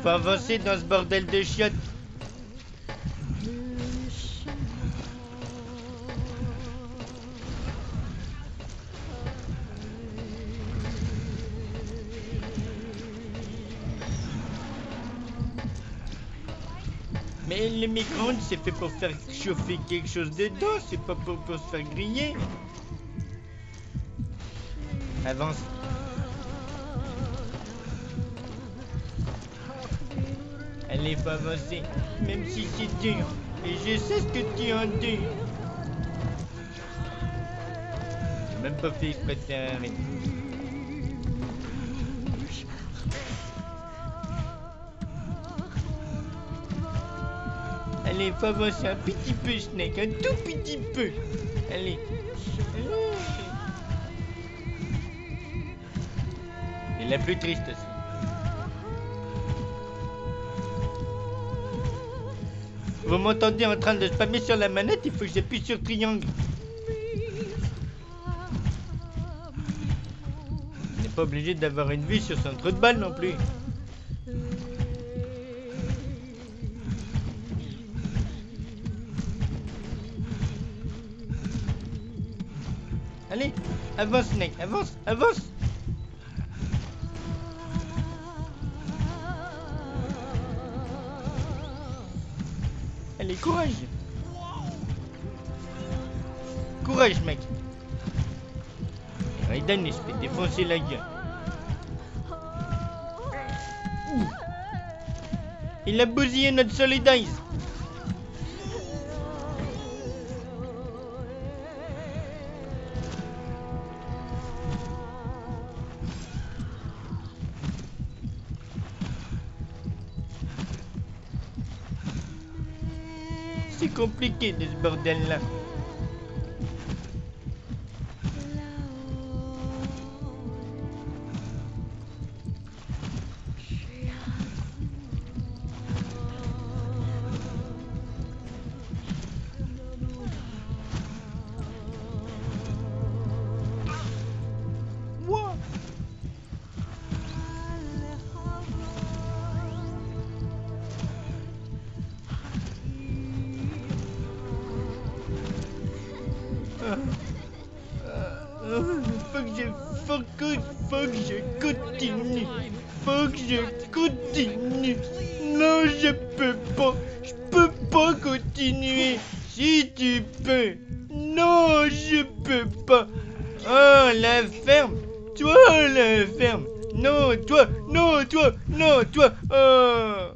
Faut avancer dans ce bordel de chiottes. Mais le micro-ondes, c'est fait pour faire chauffer quelque chose dedans, c'est pas pour se faire griller. Avance. Allez, faut avancer, même si c'est dur. Et je sais ce que tu en dis. J'ai même pas fait exprès de faire arrêt. Allez, faut avancer un petit peu, Snake, un tout petit peu. Allez. Et la plus triste aussi. Vous m'entendez en train de spammer sur la manette, il faut que j'appuie sur triangle. pas obligé d'avoir une vue sur son trou de balle non plus. Allez, avance mec, avance, avance. Allez, courage. Courage mec. Raiden il se fait défoncer la gueule. Il a bousillé notre Soleil. C'est compliqué de ce bordel là. Faut que je continue. Faut que je continue. Non, je peux pas continuer. Si tu peux. Non, je peux pas. Oh, la ferme. Toi, la ferme. Non, toi, non, toi, non, toi. Oh.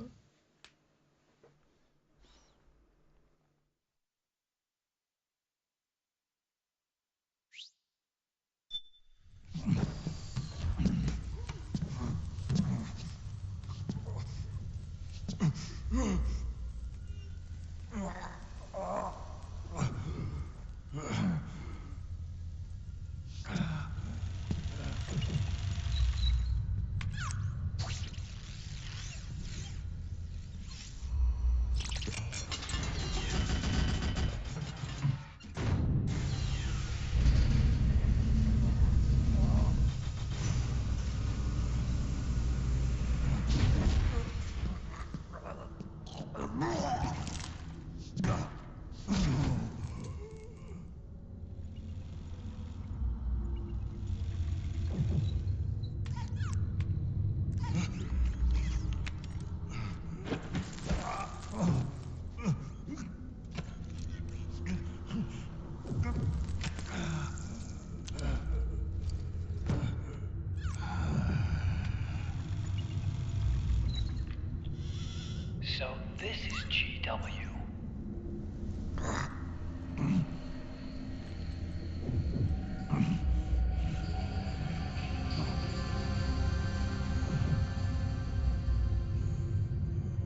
So this is GW.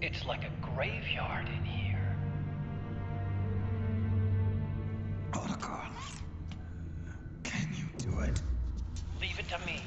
It's like a graveyard in here. Otacon, can you do it? Leave it to me.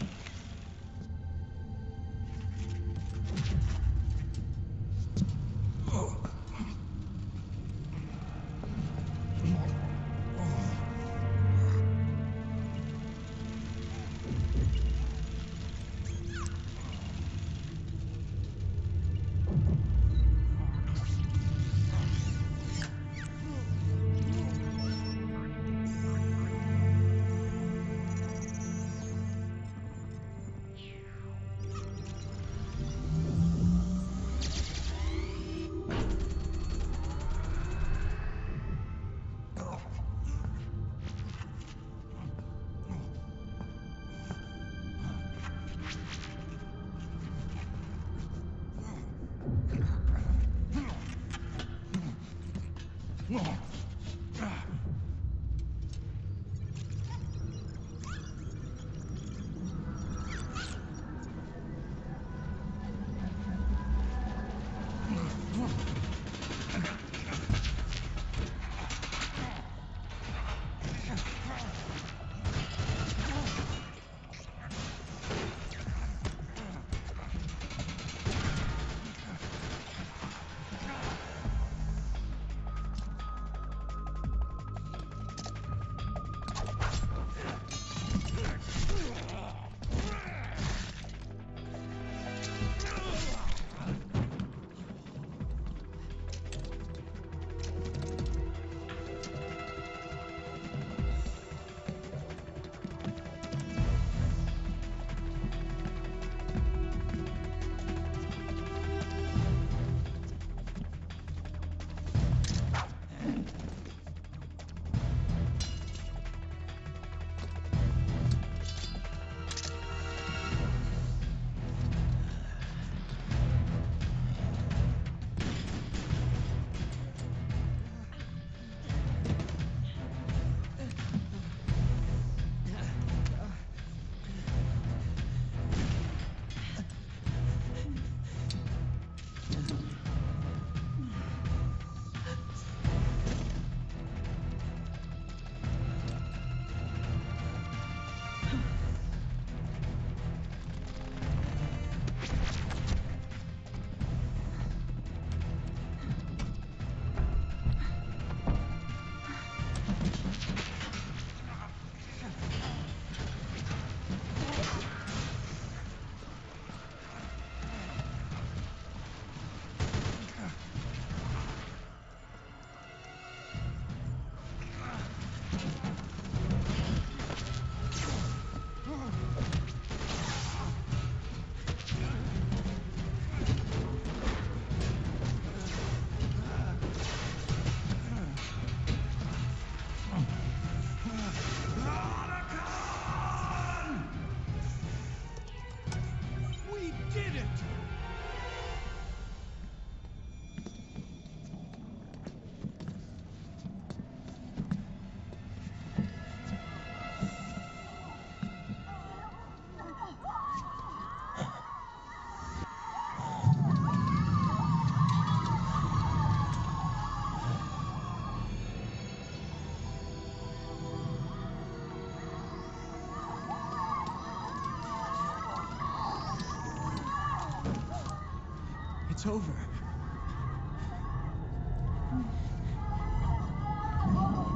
it's over.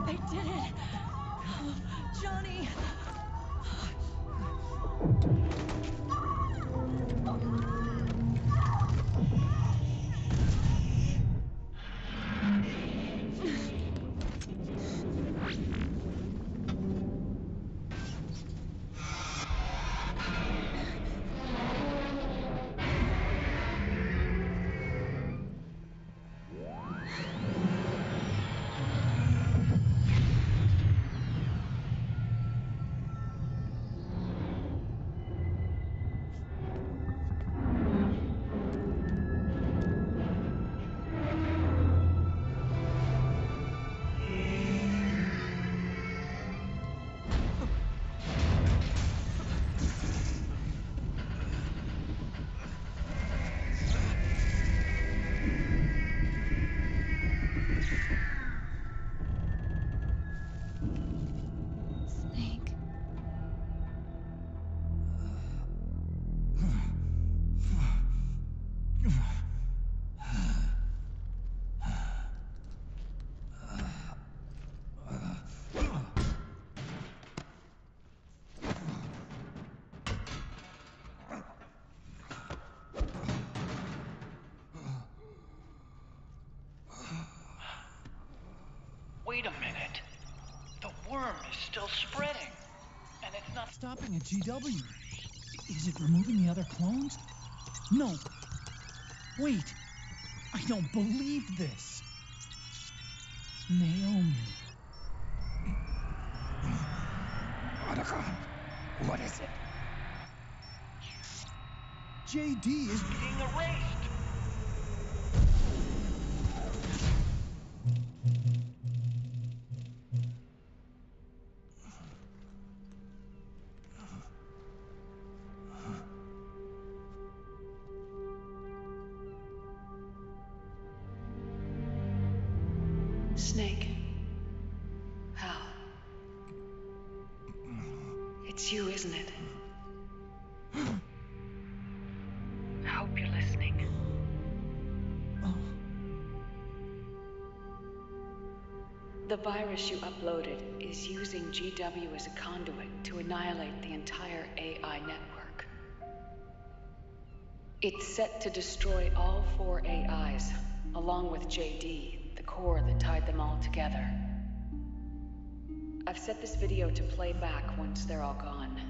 They did it! Oh, Johnny! Wait a minute. The worm is still spreading, and it's not stopping at GW. Is it removing the other clones? No. Wait. I don't believe this. Naomi. What is it? JD is being erased. Snake. Hal. It's you, isn't it? I hope you're listening. The virus you uploaded is using GW as a conduit to annihilate the entire AI network. It's set to destroy all 4 AIs, along with JD, the core that tied them all together. I've set this video to play back once they're all gone.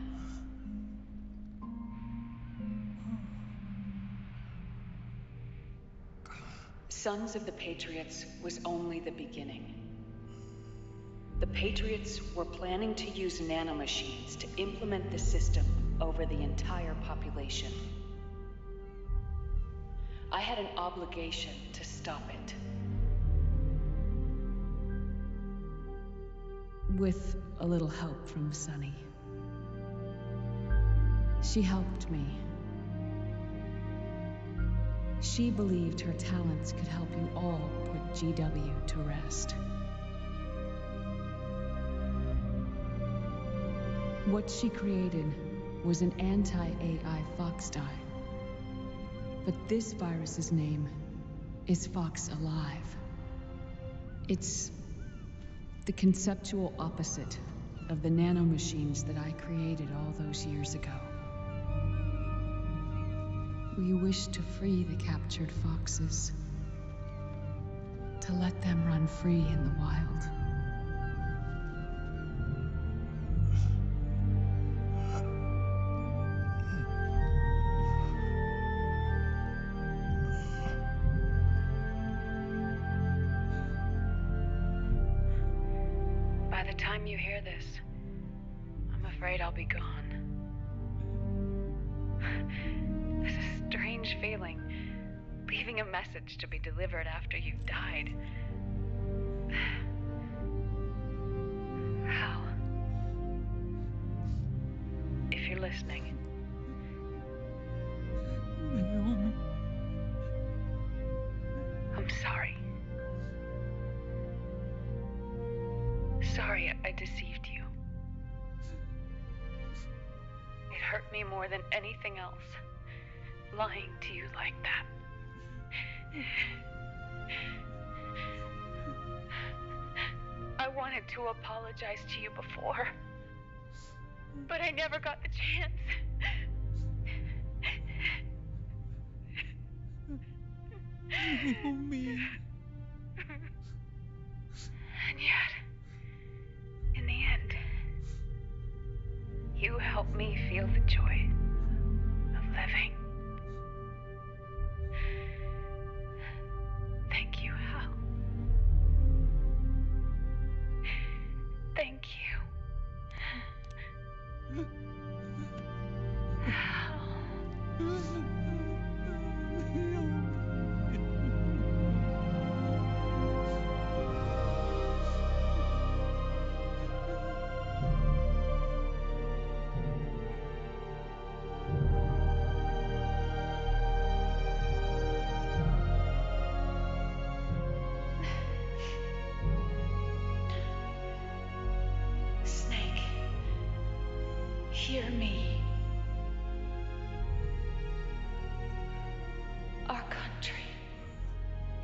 Sons of the Patriots was only the beginning. The Patriots were planning to use nanomachines to implement the system over the entire population. I had an obligation to stop it. With a little help from Sunny. She helped me. She believed her talents could help you all put GW to rest. What she created was an anti-AI fox dye. But this virus's name is Fox Alive. It's the conceptual opposite of the nanomachines that I created all those years ago. We wish to free the captured foxes, to let them run free in the wild. By the time you hear this, I'm afraid I'll be gone. There's a strange feeling, leaving a message to be delivered after you've died. Hal, if you're listening. I'm sorry. Sorry I deceived you. It hurt me more than anything else, lying to you like that. I wanted to apologize to you before, but I never got the chance. Oh, me. And yet, in the end, you helped me feel the joy of living. Thank you, Hal. Thank you. Hal. Snake, hear me. Our country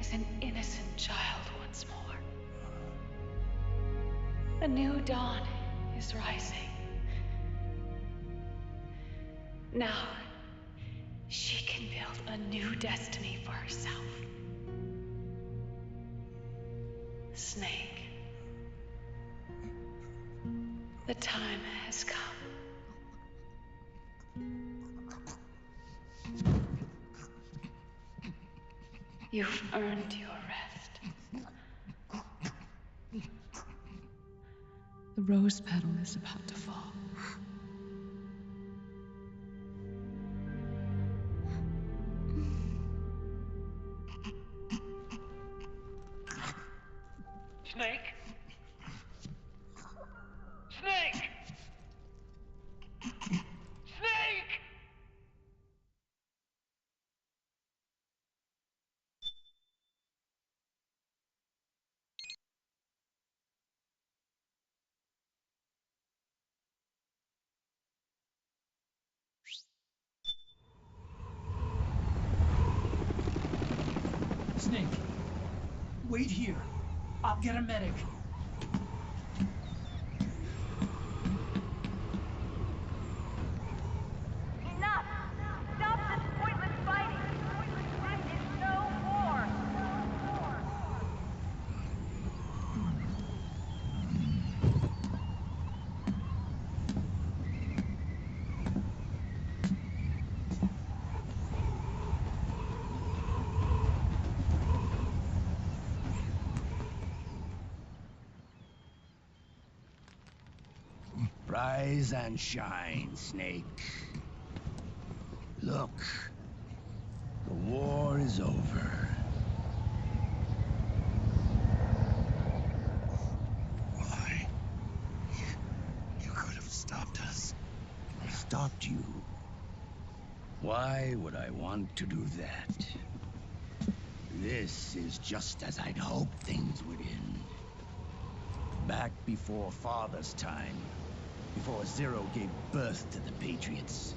is an innocent child once more. A new dawn is rising. Now, she can build a new destiny for herself. Snake, the time has come. You've earned your rest. The rose petal is about to fall. Snake? Snake! Snake! Snake, wait here. I'll get a medic. Enough! Stop this pointless fighting! This is no war! Rise and shine, Snake. Look, the war is over. Why? You could have stopped us. Stopped you? Why would I want to do that? This is just as I'd hoped things would end. Back before Father's time, before Zero gave birth to the Patriots,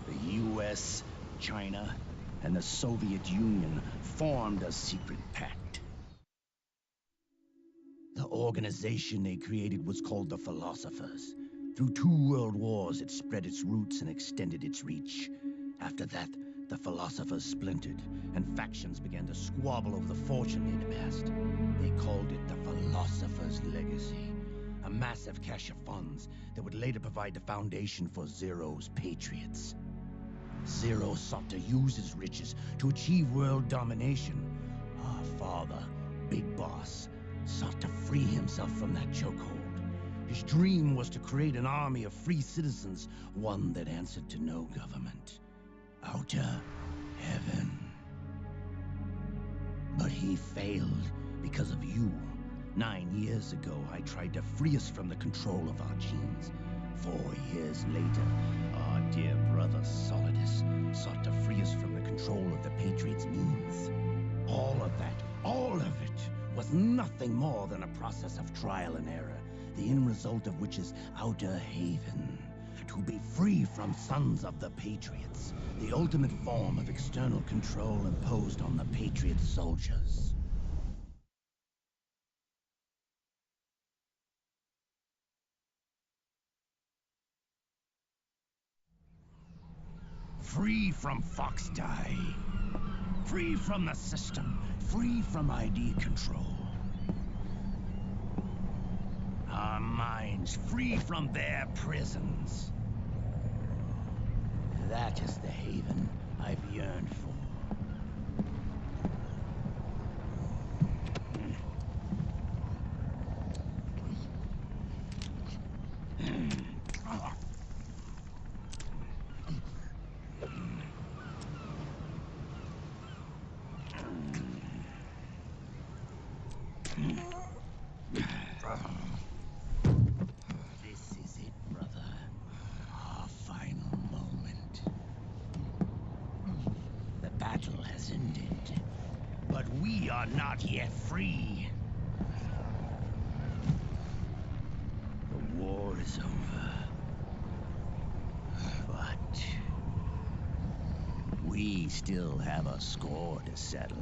the US, China, and the Soviet Union formed a secret pact. The organization they created was called the Philosophers. Through 2 world wars, it spread its roots and extended its reach. After that, the Philosophers splintered, and factions began to squabble over the fortune they'd amassed. They called it the Philosopher's Legacy, a massive cache of funds that would later provide the foundation for Zero's Patriots. Zero sought to use his riches to achieve world domination. Our father, Big Boss, sought to free himself from that chokehold. His dream was to create an army of free citizens, one that answered to no government. Outer heaven. But he failed because of you. 9 years ago, I tried to free us from the control of our genes. 4 years later, our dear brother Solidus sought to free us from the control of the Patriots' means. All of it, was nothing more than a process of trial and error, the end result of which is Outer Haven, To be free from Sons of the Patriots, the ultimate form of external control imposed on the Patriot soldiers. Free from Fox Die. Free from the system. Free from ID control. Our minds free from their prisons. That is the haven I've yearned for. Not yet free. The war is over. But we still have a score to settle.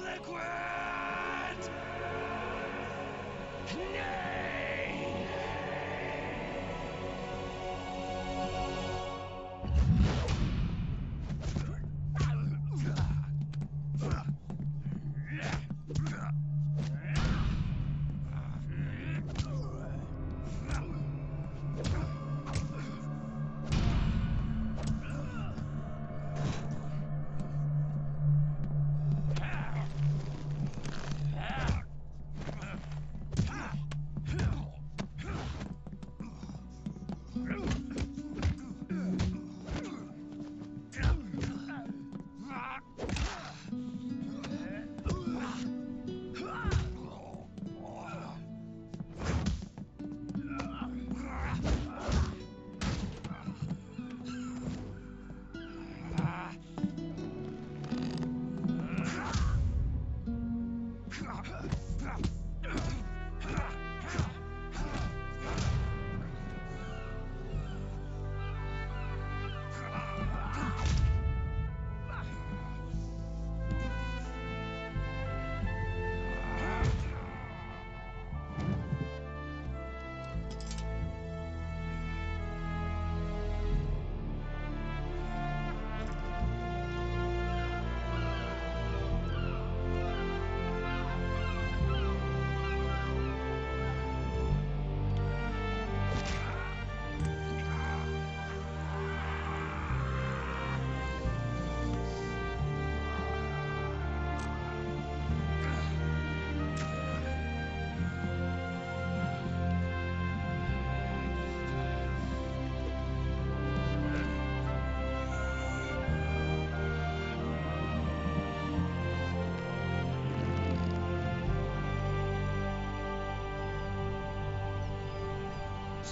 Liquid! 「 Nay! 「 」 「 」 「 」 「 」 「 」 「 」 「 」 「」 「」 「」 「」 「」 「」 「」 「」 「」 「」 「」 「」 「」 「」 「」 「」 "」 「」 "」 "」 "」 "」 "」 "」 "」 "」 "」 "」 "」 "」 "」 "」 "」 "」 "」 "」 "」 "」 "」 "」 "」 "」 "」 "」 "」 "」 "」 "" ""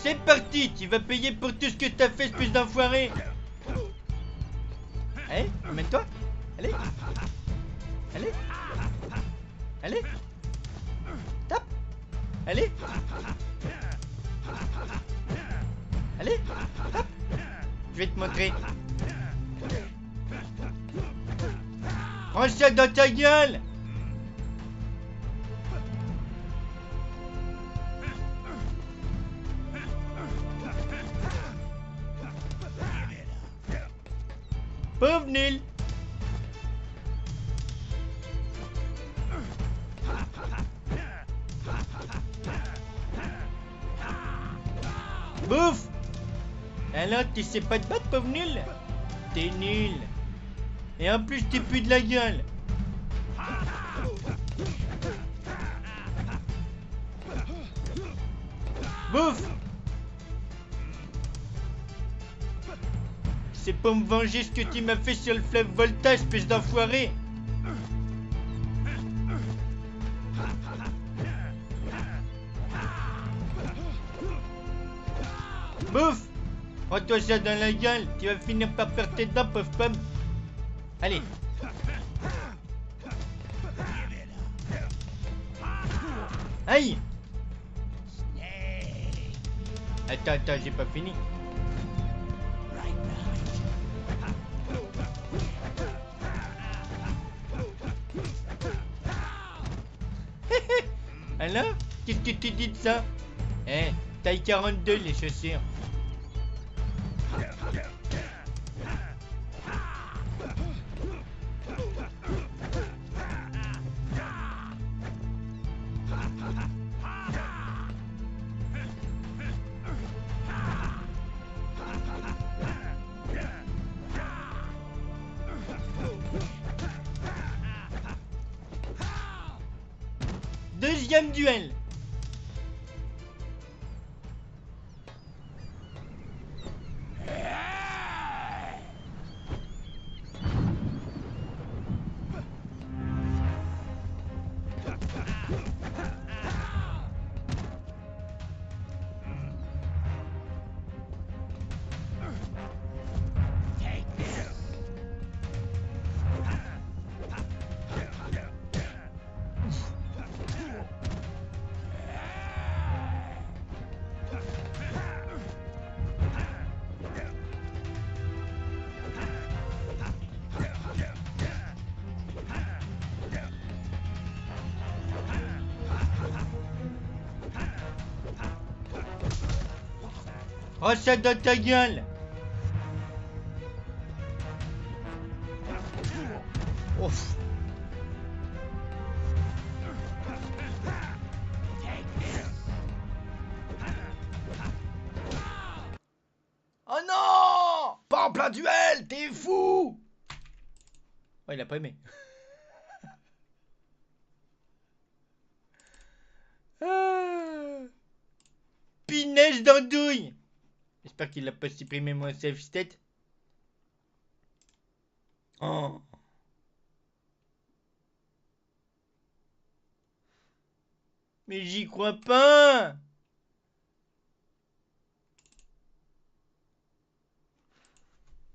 C'est parti, tu vas payer pour tout ce que t'as fait, espèce d'enfoiré. Allez, amène-toi. Allez. Allez. Allez. Tape. Allez. Allez. Tape. Je vais te montrer. Prends ça dans ta gueule. Pauvre nul. Bouffe. Alors, tu sais pas te battre, pauvre nul? T'es nul. Et en plus, t'es plus de la gueule. Bouffe. C'est pour me venger ce que tu m'as fait sur le fleuve Volta, espèce d'enfoiré. Bouffe. Prends-toi ça dans la gueule, tu vas finir par perdre tes dents, pauvre pomme. Allez. Aïe. Attends, j'ai pas fini. Alors, qu'est-ce que tu dis de ça? Eh, taille 42 les chaussures. Deuxième duel. Oh, ça dans ta gueule. Ouf. Oh non! Pas en plein duel, t'es fou! Oh, il a pas aimé. Pinège d'andouille. J'espère qu'il a pas supprimé mon save state. Oh. Mais j'y crois pas.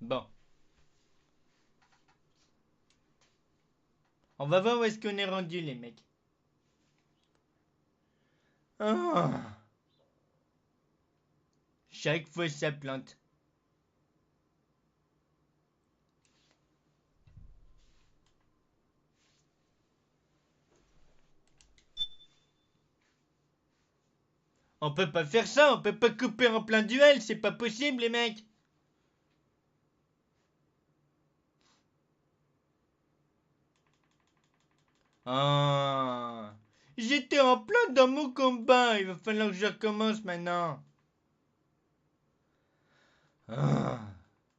Bon. On va voir où est-ce qu'on est rendu, les mecs. Oh. Chaque fois, ça plante. On peut pas faire ça, on peut pas couper en plein duel, c'est pas possible, les mecs. Ah. J'étais en plein dans mon combat, il va falloir que je recommence maintenant. Ah.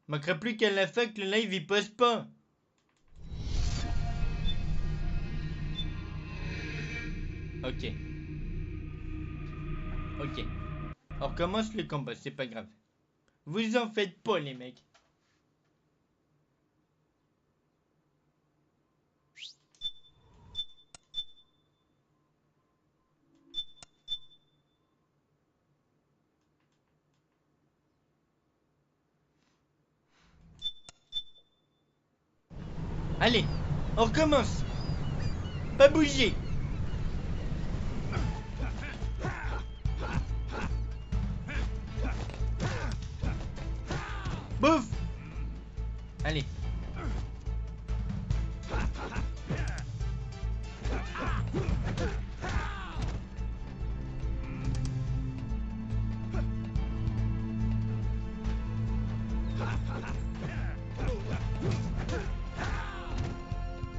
Manquerait plus qu'à la fin que le live il passe pas. Ok. Ok. On recommence le combat, c'est pas grave. Vous en faites pas, les mecs. Allez, on recommence. Pas bouger. Bouf. Allez.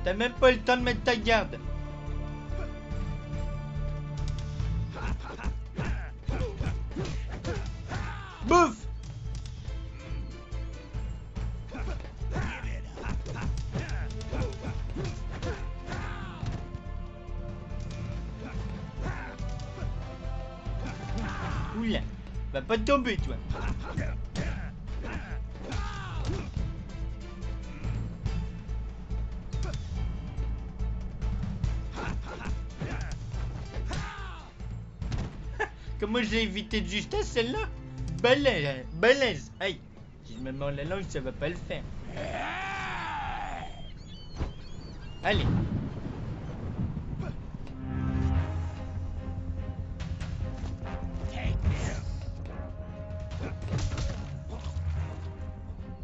T'as même pas le temps de mettre ta garde. Bouf. Oula, va pas tomber toi. Comment j'ai évité de justesse celle-là? Balèze, balèze. Aïe, si je me mords la langue, ça va pas le faire. Allez.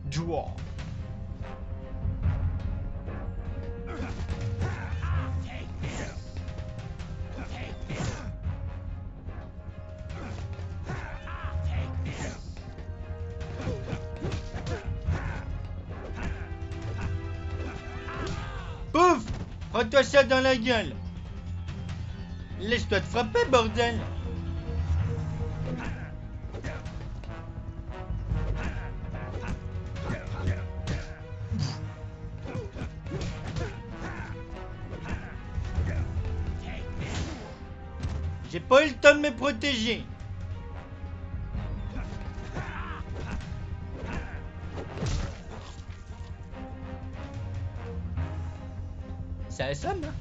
Draw. Pouf! Prends-toi ça dans la gueule. Laisse-toi te frapper, bordel. J'ai pas eu le temps de me protéger. Ça assomme, hein?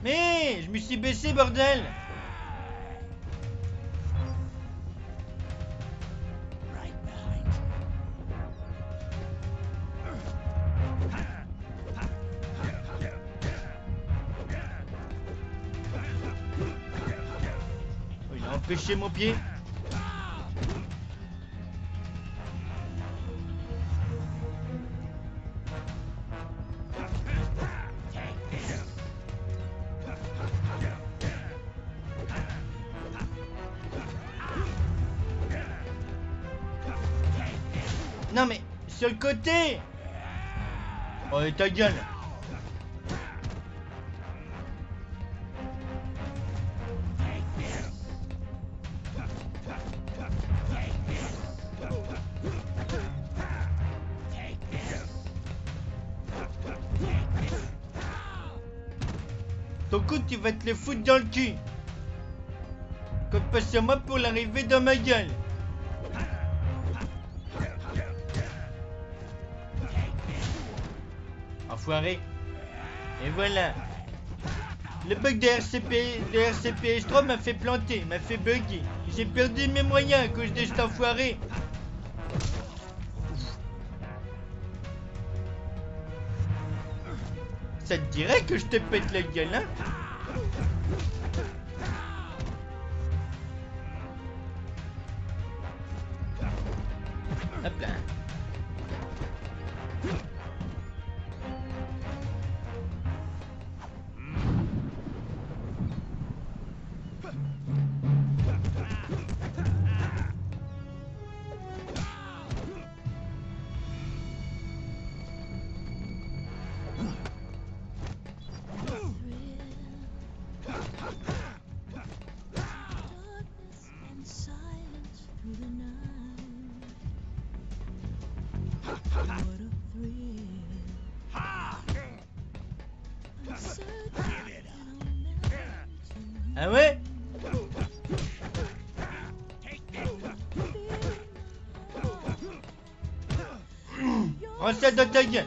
Mais je me suis baissé, bordel. Oh, il a empêché mon pied. Non mais, sur le côté. Oh, et ta gueule. Ton coup, tu vas te le foutre dans le cul. Compte pas sur moi pour l'arriver dans ma gueule. Enfoiré. Et voilà. Le bug de RCPH3 m'a fait planter, m'a fait bugger. J'ai perdu mes moyens à cause de cet enfoiré. Ça te dirait que je te pète la gueule, hein? Hop là. Ah ouais? Prends ça dans ta gueule.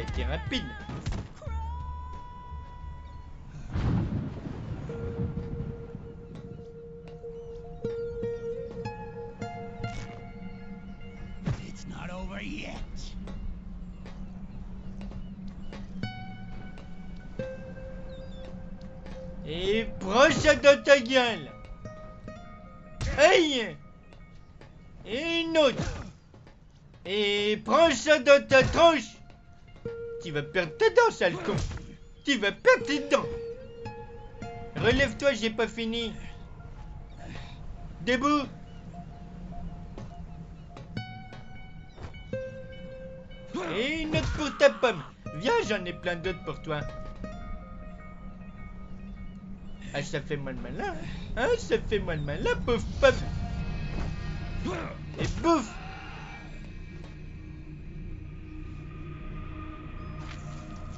été rapide. It's not over yet. Et prends ça dans ta gueule. Aïe. Et une autre. Et prends ça dans ta tronche. Tu vas perdre tes dents, sale con. Tu vas perdre tes dents. Relève-toi, j'ai pas fini. Debout. Et une autre pour ta pomme. Viens, j'en ai plein d'autres pour toi. Ah, ça fait moi le malin. Hein, ça fait moi le malin, pauvre pomme. Et bouffe.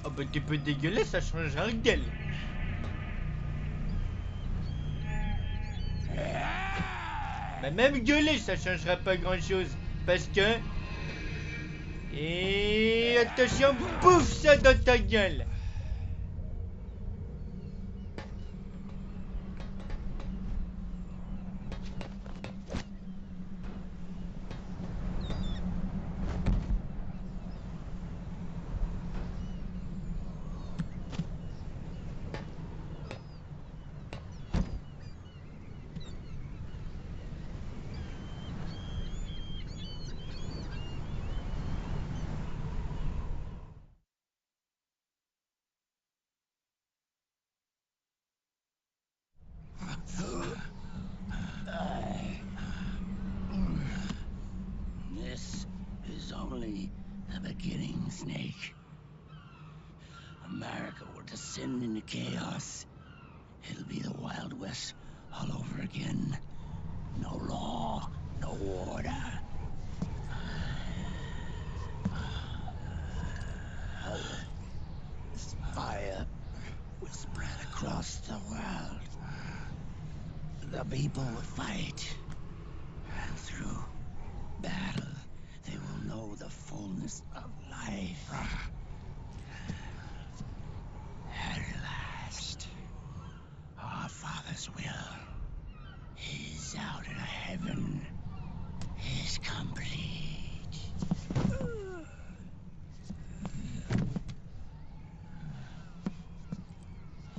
Oh bah tu peux dégueuler, ça changera rien. Bah même gueuler, ça changera pas grand chose. Parce que... Et attention, bouffe ça dans ta gueule. This is only the beginning, Snake. America will descend into chaos. It'll be the Wild West all over again. No law, no order. This fire will spread across the world. The people will fight. And through battle, they will know the fullness of life. At last, our Father's will is out in heaven, is complete.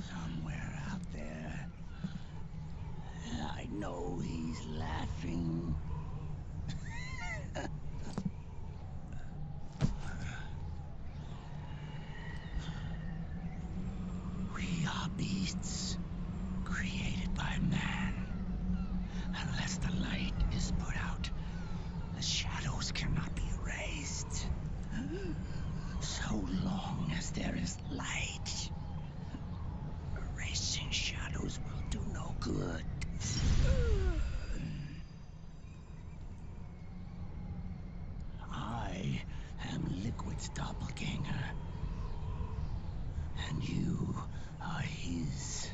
Somewhere out there, I know he's laughing. We are beasts created by man. Unless the light is put out, the shadows cannot be erased. So long as there is light, erasing shadows will do no good. I am Liquid's doppelganger, and you are his.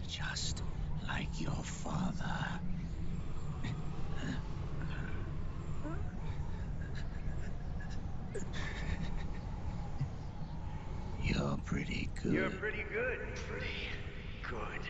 Just like your father. You're pretty good. You're pretty good. Pretty good.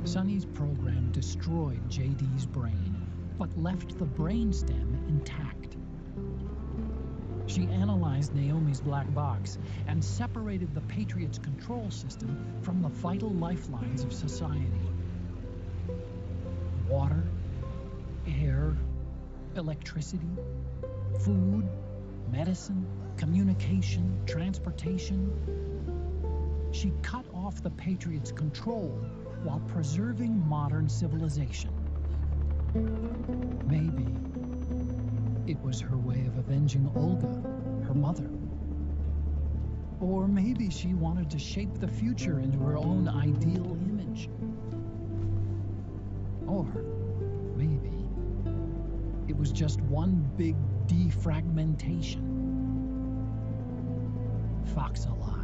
Sonny's program destroyed JD's brain, but left the brainstem intact. She analyzed Naomi's black box and separated the Patriots' control system from the vital lifelines of society. Water, air, electricity, food, medicine, communication, transportation. She cut off the Patriots' control while preserving modern civilization. Maybe it was her way of avenging Olga, her mother. Or maybe she wanted to shape the future into her own ideal image. Or maybe it was just one big defragmentation. Fox alive.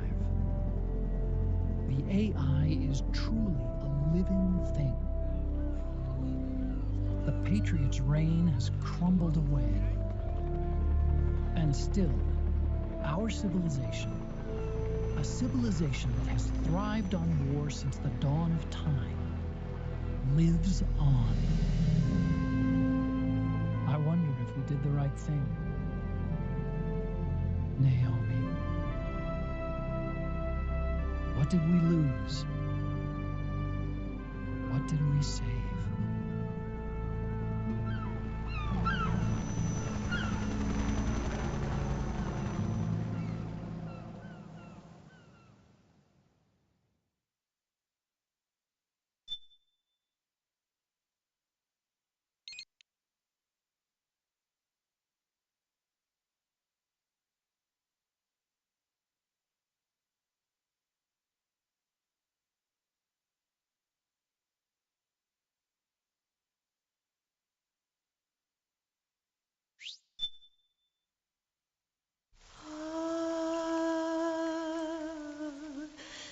The AI is truly a living thing. The Patriots' reign has crumbled away. And still, our civilization, a civilization that has thrived on war since the dawn of time, lives on. I wondered if we did the right thing. Naomi, what did we lose? What did we save?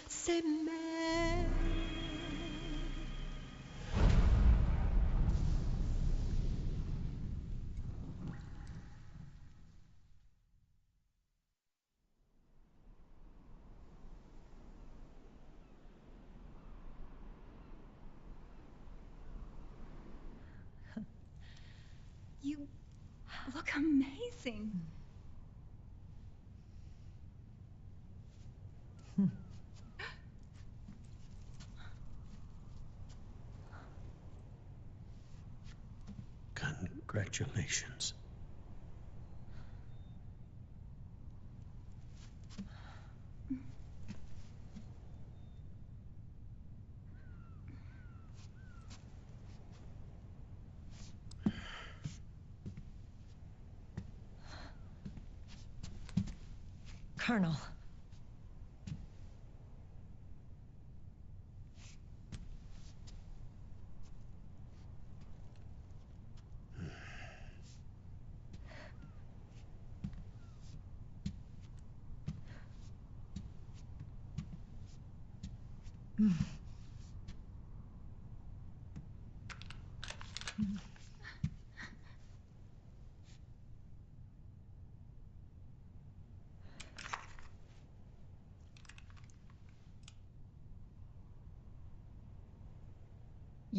C'est mère. You look amazing. Congratulations. Colonel.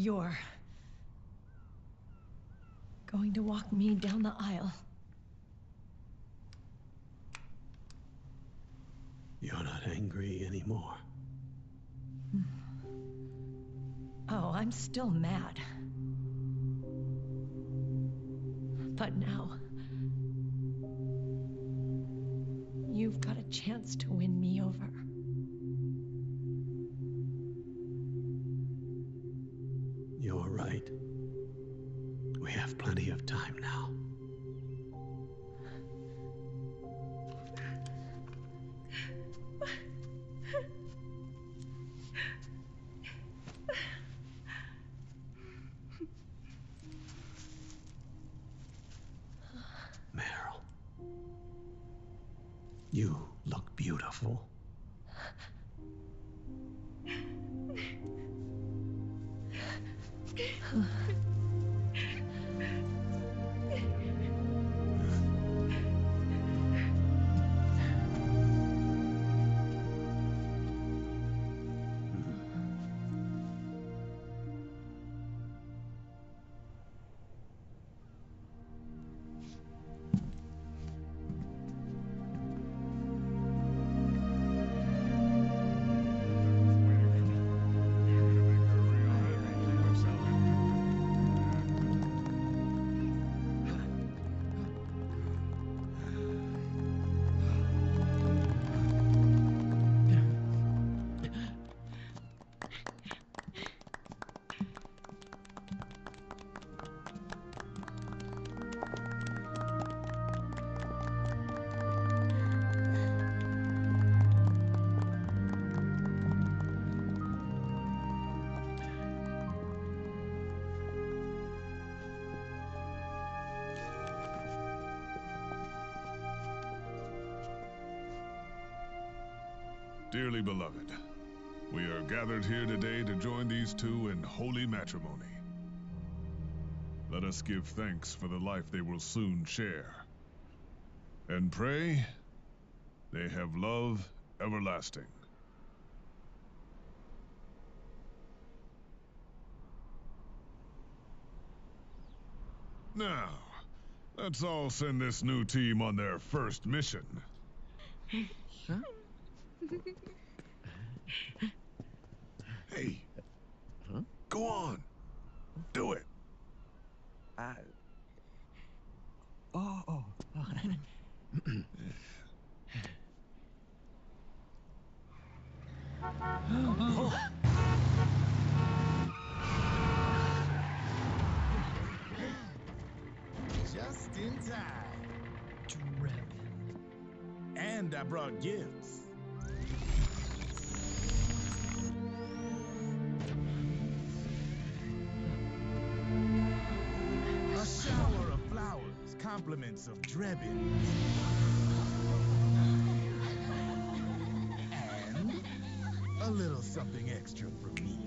You're going to walk me down the aisle. You're not angry anymore. Oh, I'm still mad. But now, you've got a chance to win me over. You're right. We have plenty of time now. Meryl, you look beautiful. Dearly beloved, we are gathered here today to join these two in holy matrimony. Let us give thanks for the life they will soon share, and pray they have love everlasting. Now, let's all send this new team on their first mission. Huh? Hey. Huh? Go on. Do it. Oh. Just in time. Drebin. And I brought gifts. A shower of flowers, compliments of Drebin. And a little something extra from me.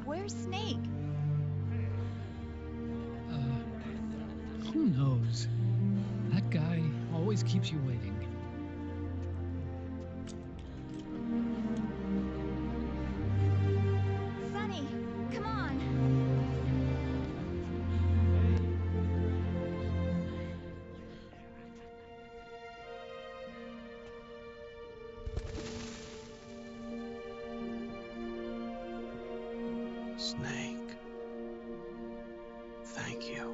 Where's Snake? Who knows? That guy always keeps you waiting. Sonny, come on. Snake. Thank you.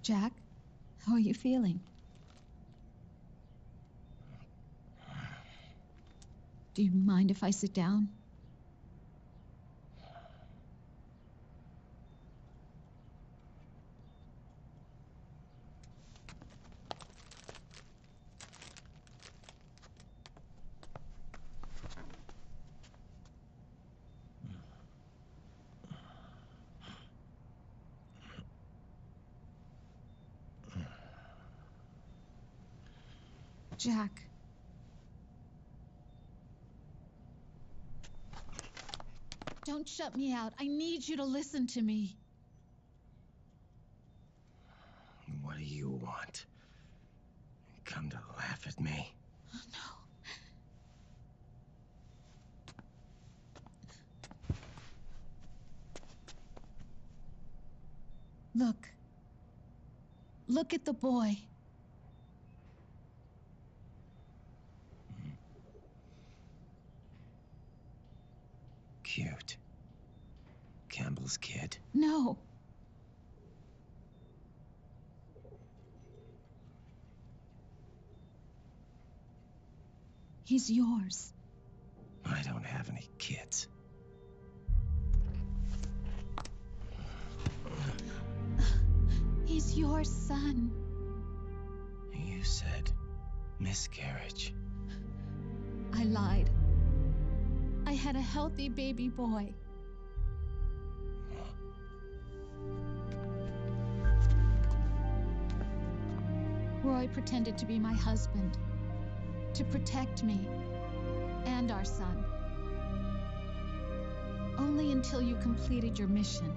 Jack, how are you feeling? Do you mind if I sit down? Jack. Don't shut me out. I need you to listen to me. What do you want? Come to laugh at me? No. Look. Look at the boy. Cute. Campbell's kid. No. He's yours. I don't have any kids. He's your son. You said miscarriage. I lied. I had a healthy baby boy. Roy pretended to be my husband, to protect me and our son. Only until you completed your mission,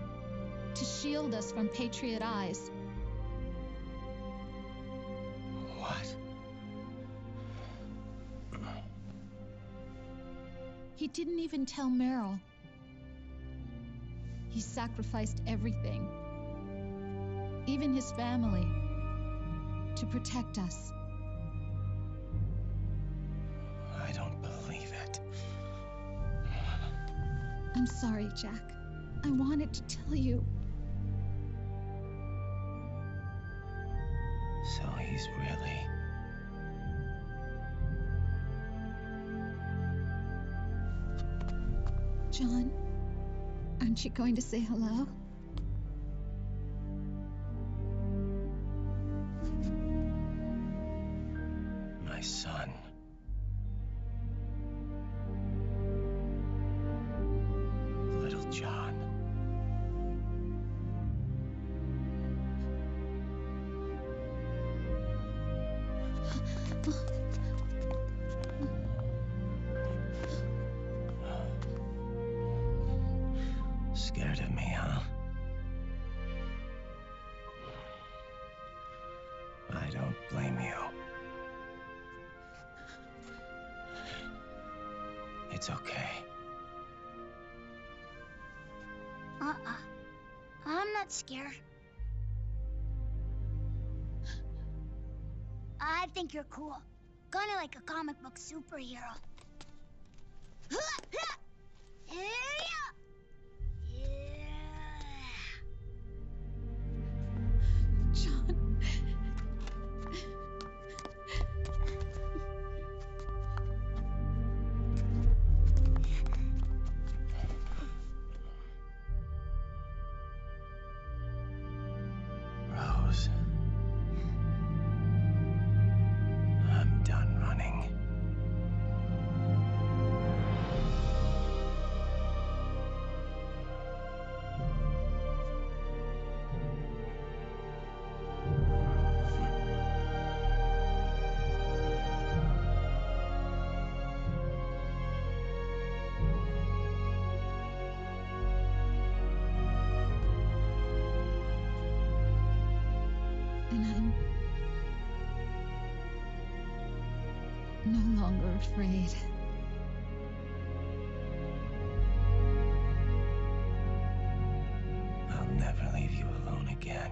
to shield us from Patriot eyes. What? He didn't even tell Meryl. He sacrificed everything, even his family, to protect us. I don't believe it. I'm sorry, Jack. I wanted to tell you. So he's really... John, aren't you going to say hello? My son. Little John. Scared of me, huh? I don't blame you. It's okay. I'm not scared. I think you're cool. Kinda like a comic book superhero. John. Rose. I'm done running. And I'm no longer afraid. I'll never leave you alone again.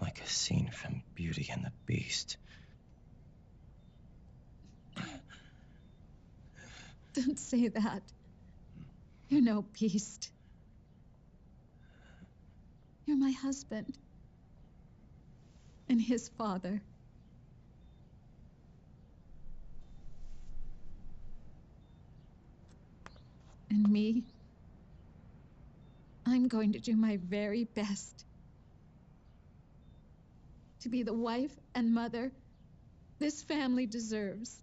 Like a scene from Beauty and the Beast. Don't say that. You're no beast. You're my husband. And his father. and me. I'm going to do my very best to be the wife and mother this family deserves.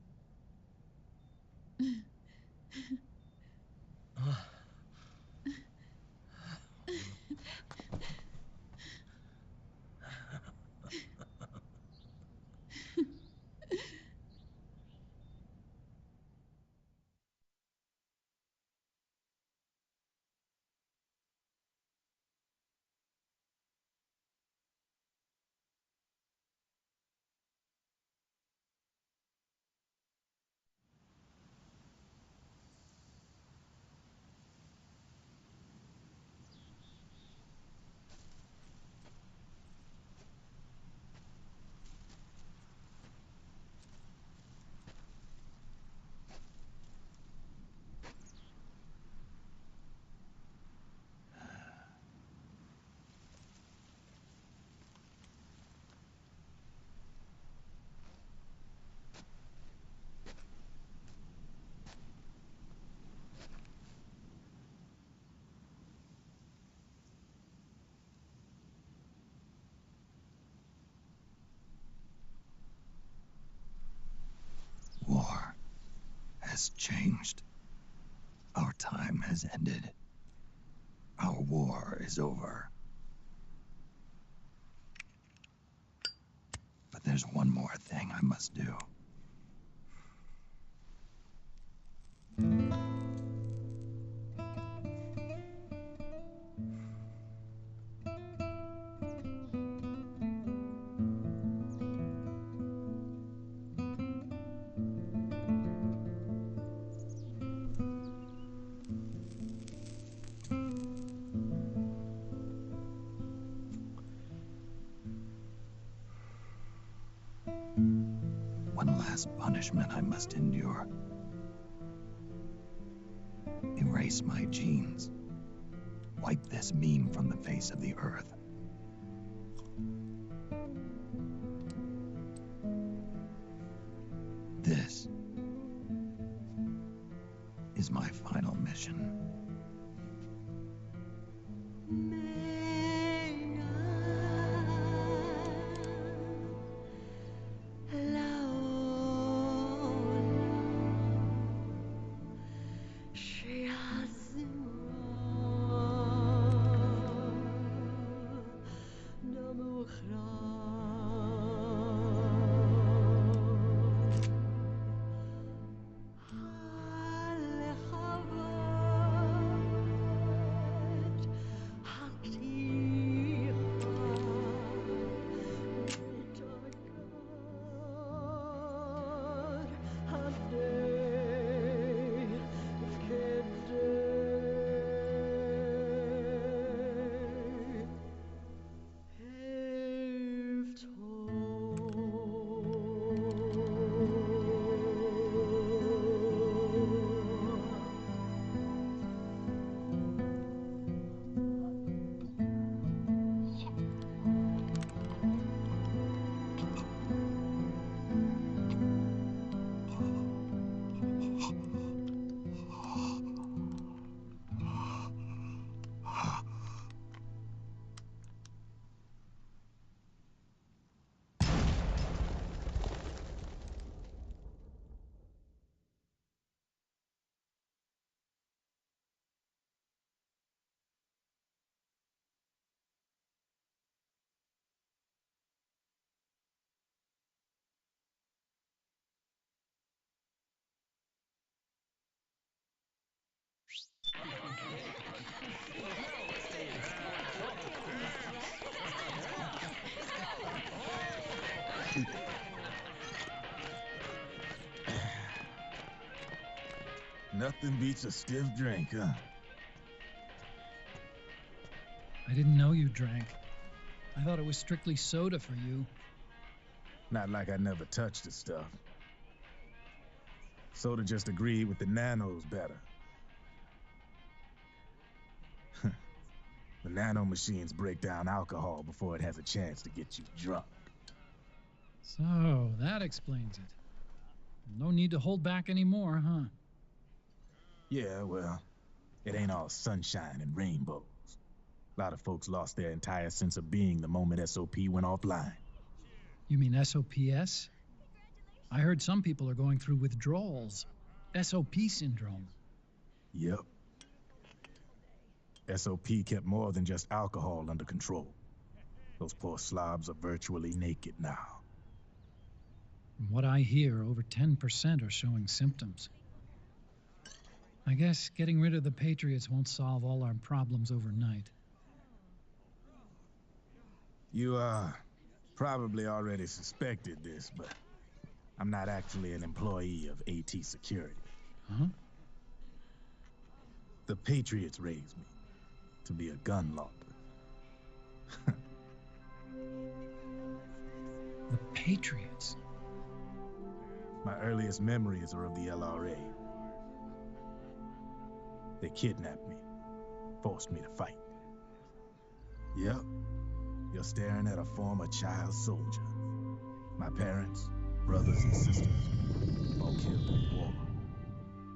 War has changed. Our time has ended. Our war is over. But there's one more thing I must do. One last punishment I must endure. Erase my genes. Wipe this meme from the face of the earth. This is my final mission. Nothing beats a stiff drink, huh? I didn't know you drank. I thought it was strictly soda for you. Not like I never touched the stuff. Soda just agreed with the nanos better. The nano machines break down alcohol before it has a chance to get you drunk. So, that explains it. No need to hold back anymore, huh? Yeah, well, It ain't all sunshine and rainbows. A lot of folks lost their entire sense of being the moment SOP went offline. You mean SOPS? I heard some people are going through withdrawals. SOP syndrome. Yep. SOP kept more than just alcohol under control. Those poor slobs are virtually naked now. From what I hear, over 10% are showing symptoms. I guess getting rid of the Patriots won't solve all our problems overnight. You, probably already suspected this, but I'm not actually an employee of AT Security. Huh? The Patriots raised me to be a gun launder. The Patriots? My earliest memories are of the LRA. They kidnapped me, forced me to fight. Yep, you're staring at a former child soldier. My parents, brothers and sisters, all killed in the war.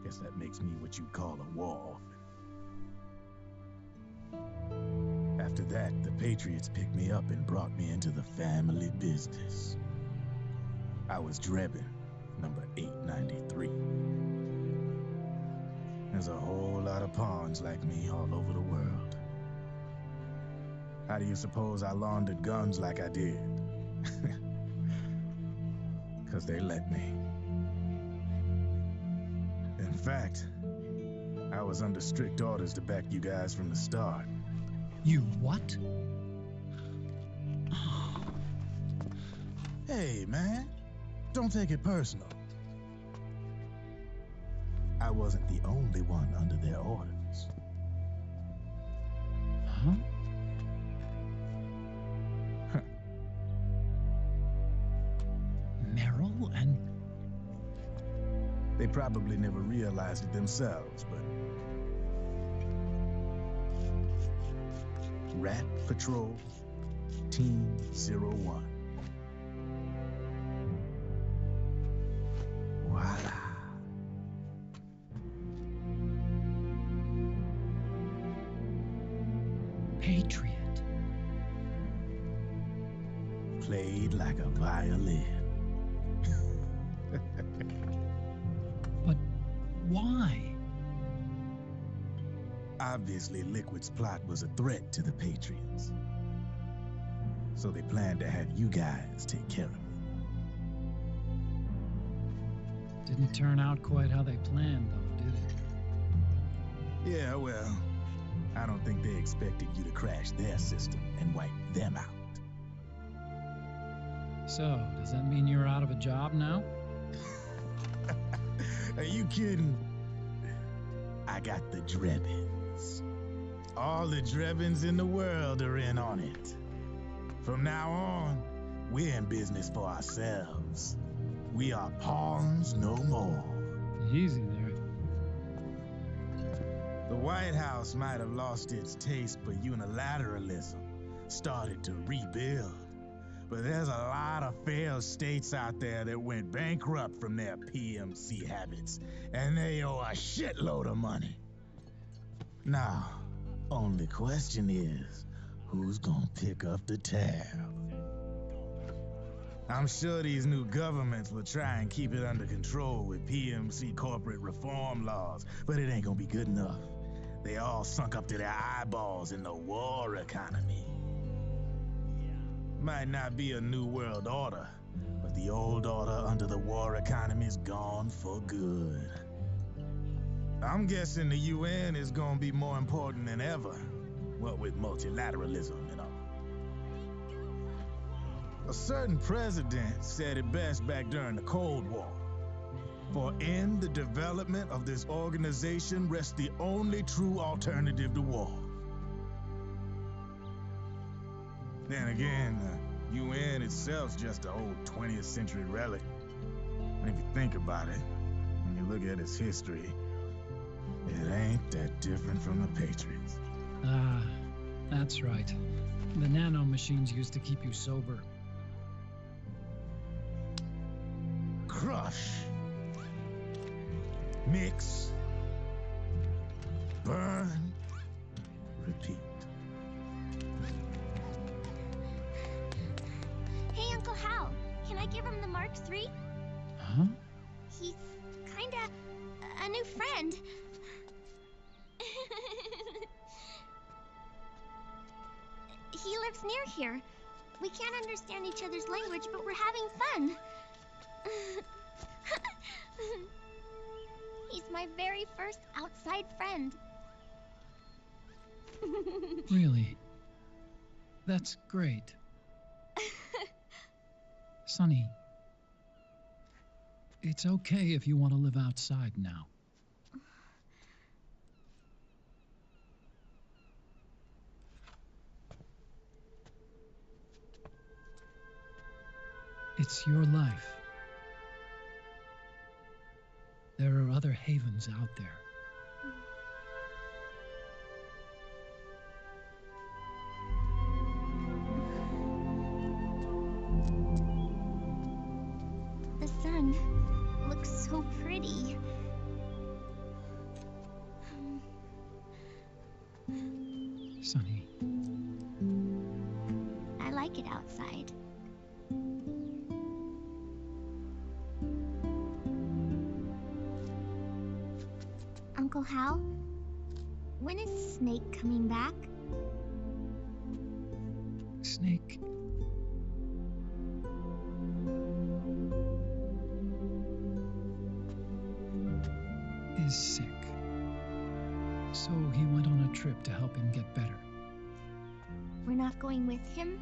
Guess that makes me what you'd call a war orphan. After that, the Patriots picked me up and brought me into the family business. I was Drebin, number 893. There's a whole lot of pawns like me all over the world. How do you suppose I laundered guns like I did? 'Cause they let me. In fact, I was under strict orders to back you guys from the start. You what? Hey, man. Don't take it personal. I wasn't the only one under their orders. Huh? Merrill and... They probably never realized it themselves, but... Rat Patrol, Team 01. Voila. Patriot. Played like a violin. But why? Obviously, Liquid's plot was a threat to the Patriots. So they planned to have you guys take care of it. Didn't turn out quite how they planned, though, did it? Yeah, well, I don't think they expected you to crash their system and wipe them out. So, does that mean you're out of a job now? Are you kidding? I got the Drebins. All the Drebins in the world are in on it. From now on, we're in business for ourselves. We are pawns no more. Easy there. The White House might have lost its taste for unilateralism, started to rebuild. But there's a lot of failed states out there that went bankrupt from their PMC habits, and they owe a shitload of money. Now, only question is, who's gonna pick up the tab? I'm sure these new governments will try and keep it under control with PMC corporate reform laws, but it ain't gonna be good enough. They all sunk up to their eyeballs in the war economy. Might not be a new world order, but the old order under the war economy's gone for good. I'm guessing the UN is gonna be more important than ever, what with multilateralism and all. A certain president said it best back during the Cold War. For in the development of this organization rests the only true alternative to war. Then again, the UN itself's just an old 20th century relic. And if you think about it, when you look at its history, it ain't that different from the Patriots. Ah, that's right. The nano machines used to keep you sober. Crush. Mix. burn, repeat. Hey, Uncle Hal, can I give him the Mark III? Huh? He's kinda a new friend. He lives near here. We can't understand each other's language, but we're having fun. He's my very first outside friend. Really? That's great. Sonny, it's okay if you want to live outside now. It's your life. There are other havens out there. The sun looks so pretty. Sonny, I like it outside. Uncle Hal, when is Snake coming back? Snake. Is sick. So he went on a trip to help him get better. We're not going with him?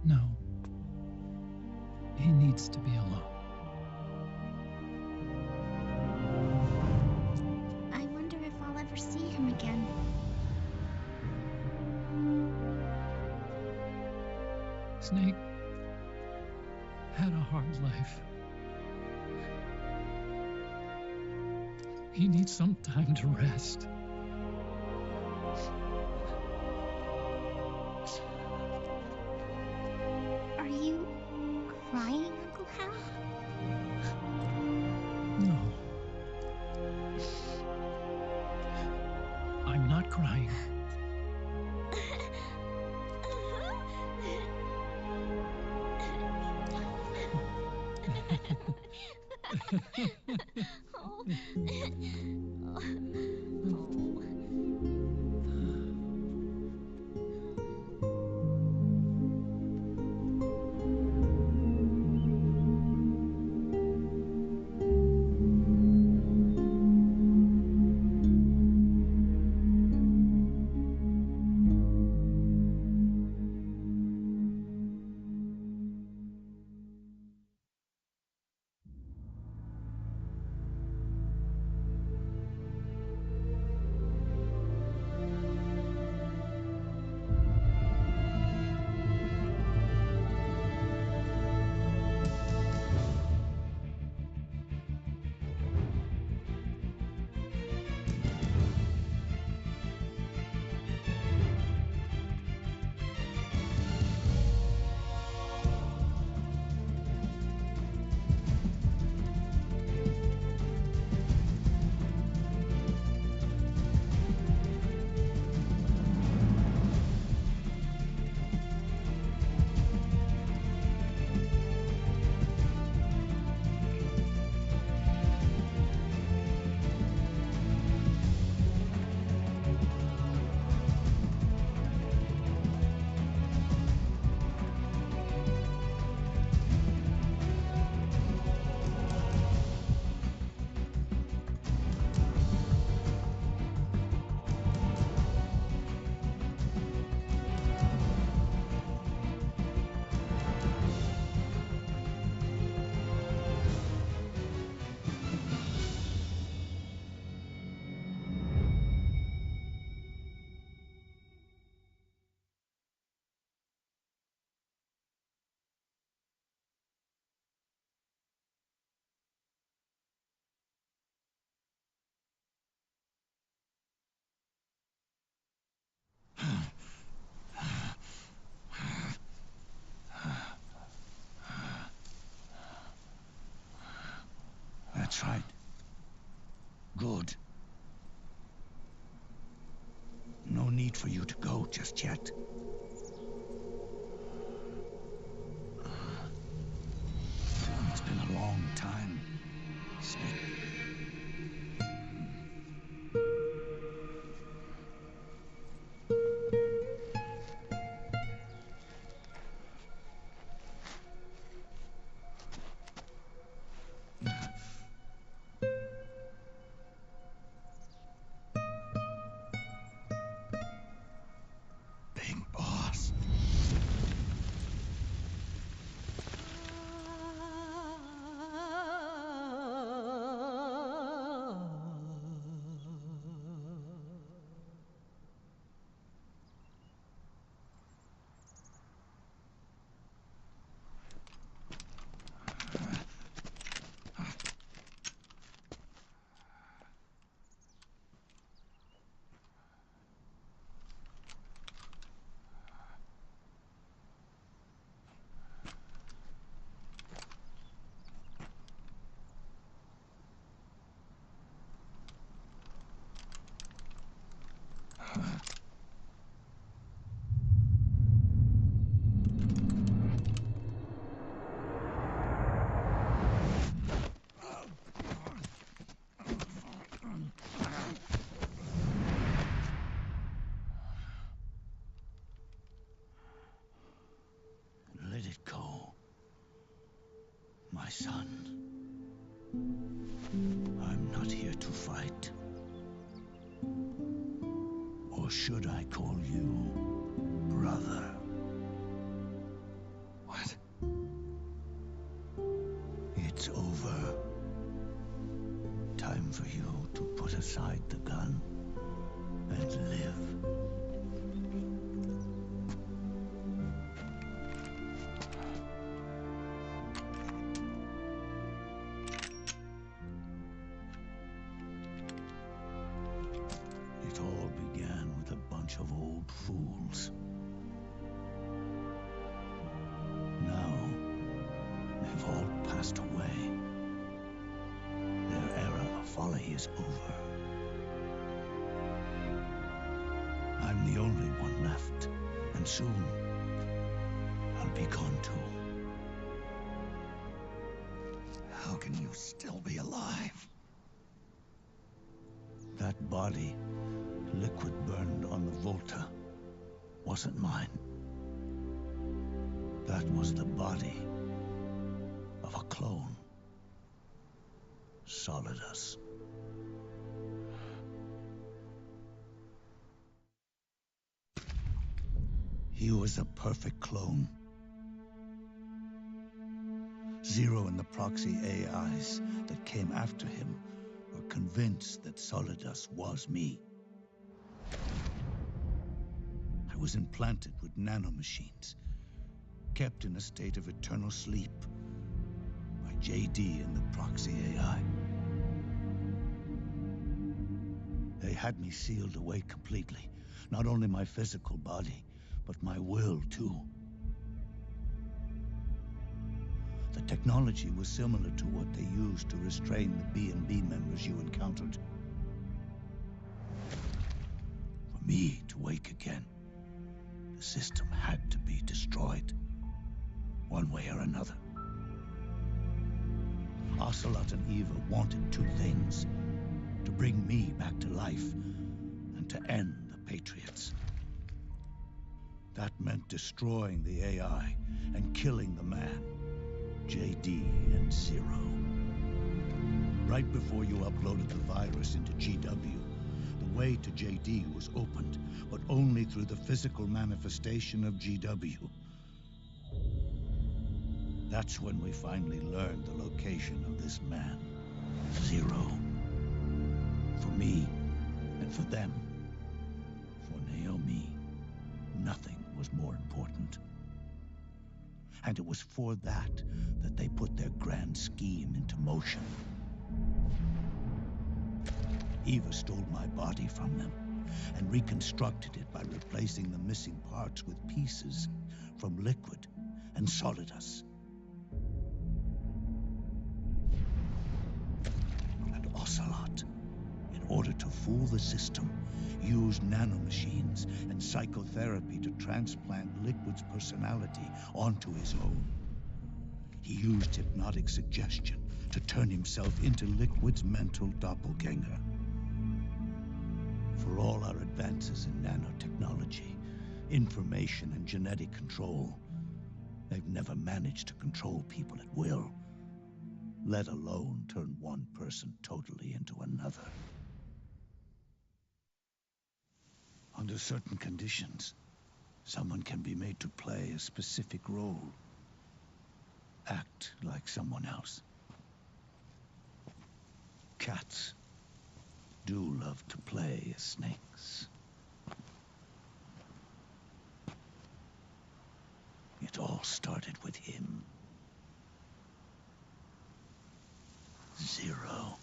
No. He needs to be alone. I wonder if I'll ever see him again. Snake had a hard life. He needs some time to rest. Are you crying, Uncle Hal? No. I'm not crying. just yet. It's been a long time, Smith. Let it go, my son. I'm not here to fight. Or should I call you brother? What? It's over. Time for you to put aside the gun and live. It all began with a bunch of old fools. Now, they've all passed away. Their era of folly is over. I'm the only one left, and soon I'll be gone too. How can you still be alive? That body, liquid burned on the Volta, wasn't mine. That was the body of a clone. Solidus. He was a perfect clone. Zero and the proxy AIs that came after him were convinced that Solidus was me. I was implanted with nanomachines, kept in a state of eternal sleep by JD and the proxy AI. They had me sealed away completely, not only my physical body, but my will too. The technology was similar to what they used to restrain the B&B members you encountered. For me to wake again, the system had to be destroyed, one way or another. Ocelot and Eva wanted two things: to bring me back to life and to end the Patriots. That meant destroying the AI and killing the man, JD and Zero. Right before you uploaded the virus into GW, the way to JD was opened, but only through the physical manifestation of GW. That's when we finally learned the location of this man, Zero. For me, and for them, for Naomi, nothing was more important. And it was for that they put their grand scheme into motion. Eva stole my body from them and reconstructed it by replacing the missing parts with pieces from Liquid and Solidus. And Ocelot, in order to fool the system, used nanomachines and psychotherapy to transplant Liquid's personality onto his own. He used hypnotic suggestion to turn himself into Liquid's mental doppelganger. For all our advances in nanotechnology, information and genetic control, they've never managed to control people at will, let alone turn one person totally into another. Under certain conditions, someone can be made to play a specific role, act like someone else. Cats do love to play as snakes. It all started with him. Zero.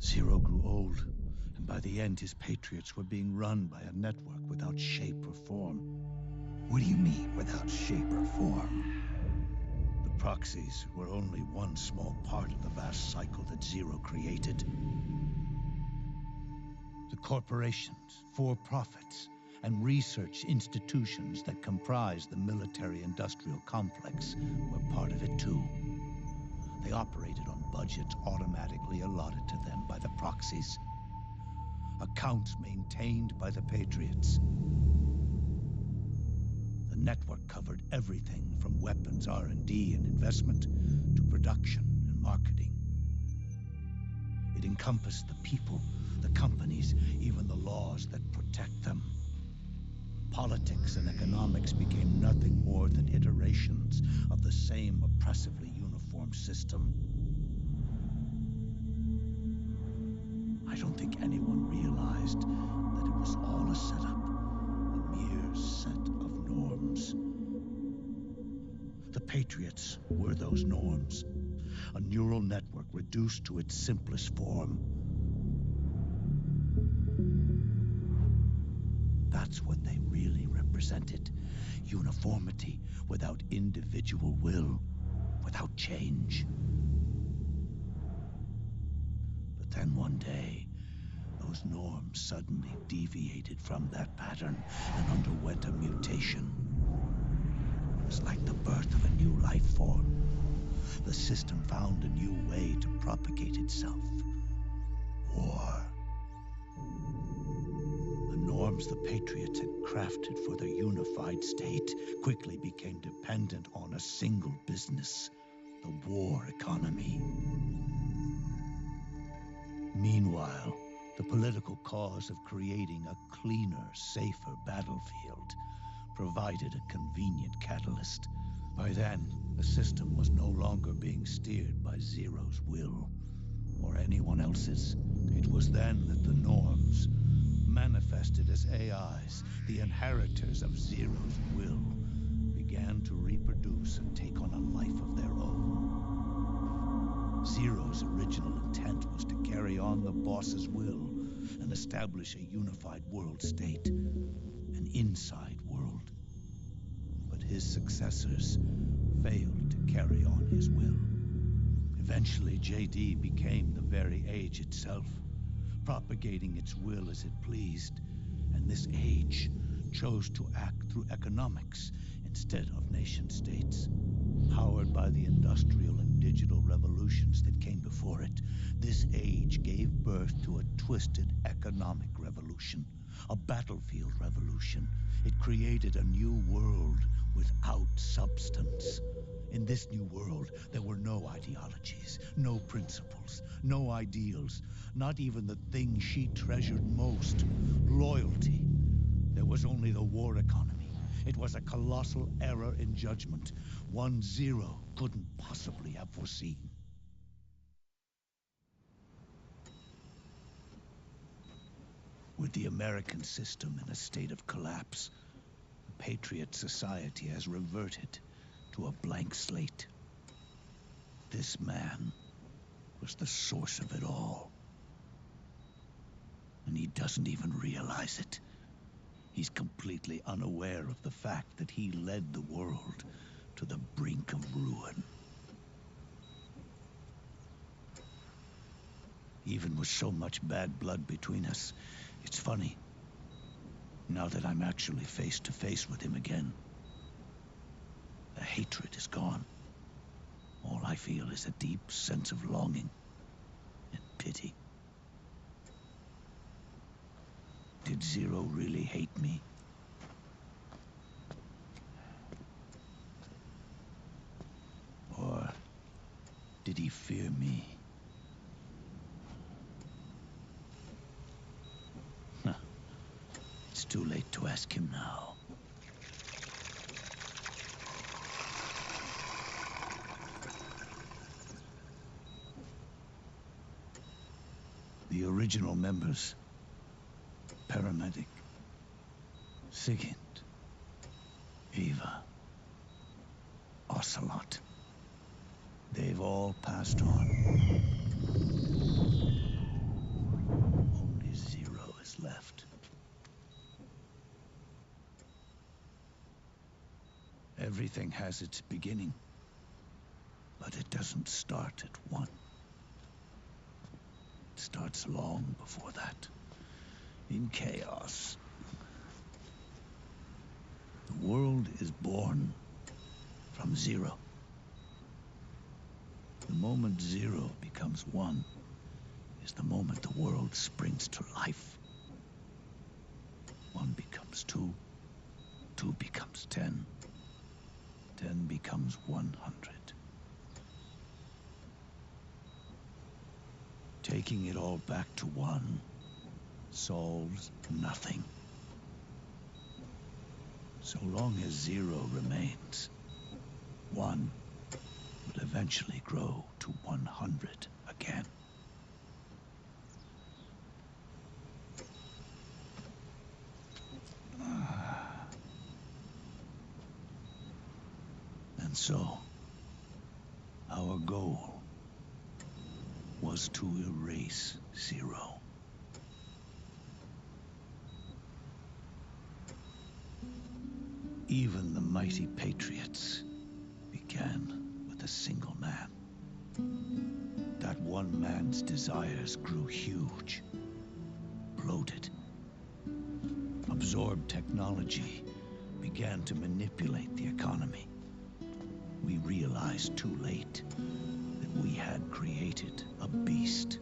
Zero grew old, and by the end his Patriots were being run by a network without shape or form. What do you mean, without shape or form? The proxies were only one small part of the vast cycle that Zero created. The corporations, for-profits, and research institutions that comprise the military-industrial complex were part of it too. They operated on budgets automatically allotted to them by the proxies. Accounts maintained by the Patriots. The network covered everything from weapons R&D and investment to production and marketing. It encompassed the people, the companies, even the laws that protect them. Politics and economics became nothing more than iterations of the same oppressively uniform system. I don't think anyone realized that it was all a setup, a mere set of norms. The Patriots were those norms, a neural network reduced to its simplest form. That's what they really represented. Uniformity without individual will, without change. But then one day, those norms suddenly deviated from that pattern and underwent a mutation. It was like the birth of a new life form. The system found a new way to propagate itself. War. The norms the Patriots had crafted for their unified state quickly became dependent on a single business, the war economy. Meanwhile, the political cause of creating a cleaner, safer battlefield provided a convenient catalyst. By then, the system was no longer being steered by Zero's will, or anyone else's. It was then that the norms, manifested as AIs, the inheritors of Zero's will, began to reproduce and take on a life of their own. Zero's original intent was to carry on the boss's will and establish a unified world state, an inside world. But his successors failed to carry on his will. Eventually, JD became the very age itself, propagating its will as it pleased, and this age chose to act through economics instead of nation-states. Powered by the industrial and digital revolutions that came before it, this age gave birth to a twisted economic revolution, a battlefield revolution. It created a new world without substance. In this new world, there were no ideologies, no principles, no ideals, not even the thing she treasured most, loyalty. There was only the war economy. It was a colossal error in judgment, one Zero couldn't possibly have foreseen. With the American system in a state of collapse, the Patriot Society has reverted to a blank slate. This man was the source of it all. and he doesn't even realize it. He's completely unaware of the fact that he led the world to the brink of ruin. Even with so much bad blood between us, it's funny. Now that I'm actually face to face with him again, the hatred is gone. All I feel is a deep sense of longing and pity. Did Zero really hate me? Or did he fear me? Huh. It's too late to ask him now. The original members, Paramedic, Sigint, Eva, Ocelot, they've all passed on. Only Zero is left. Everything has its beginning, but it doesn't start at one. It starts long before that, in chaos. The world is born from zero. The moment zero becomes one is the moment the world springs to life. One becomes two, two becomes 10, 10 becomes 100. Taking it all back to one solves nothing. So long as zero remains, one will eventually grow to 100 again. And so, our goal was to erase Zero. Even the mighty Patriots began with a single man. That one man's desires grew huge, bloated, absorbed technology, began to manipulate the economy. We realized too late that we had created a beast.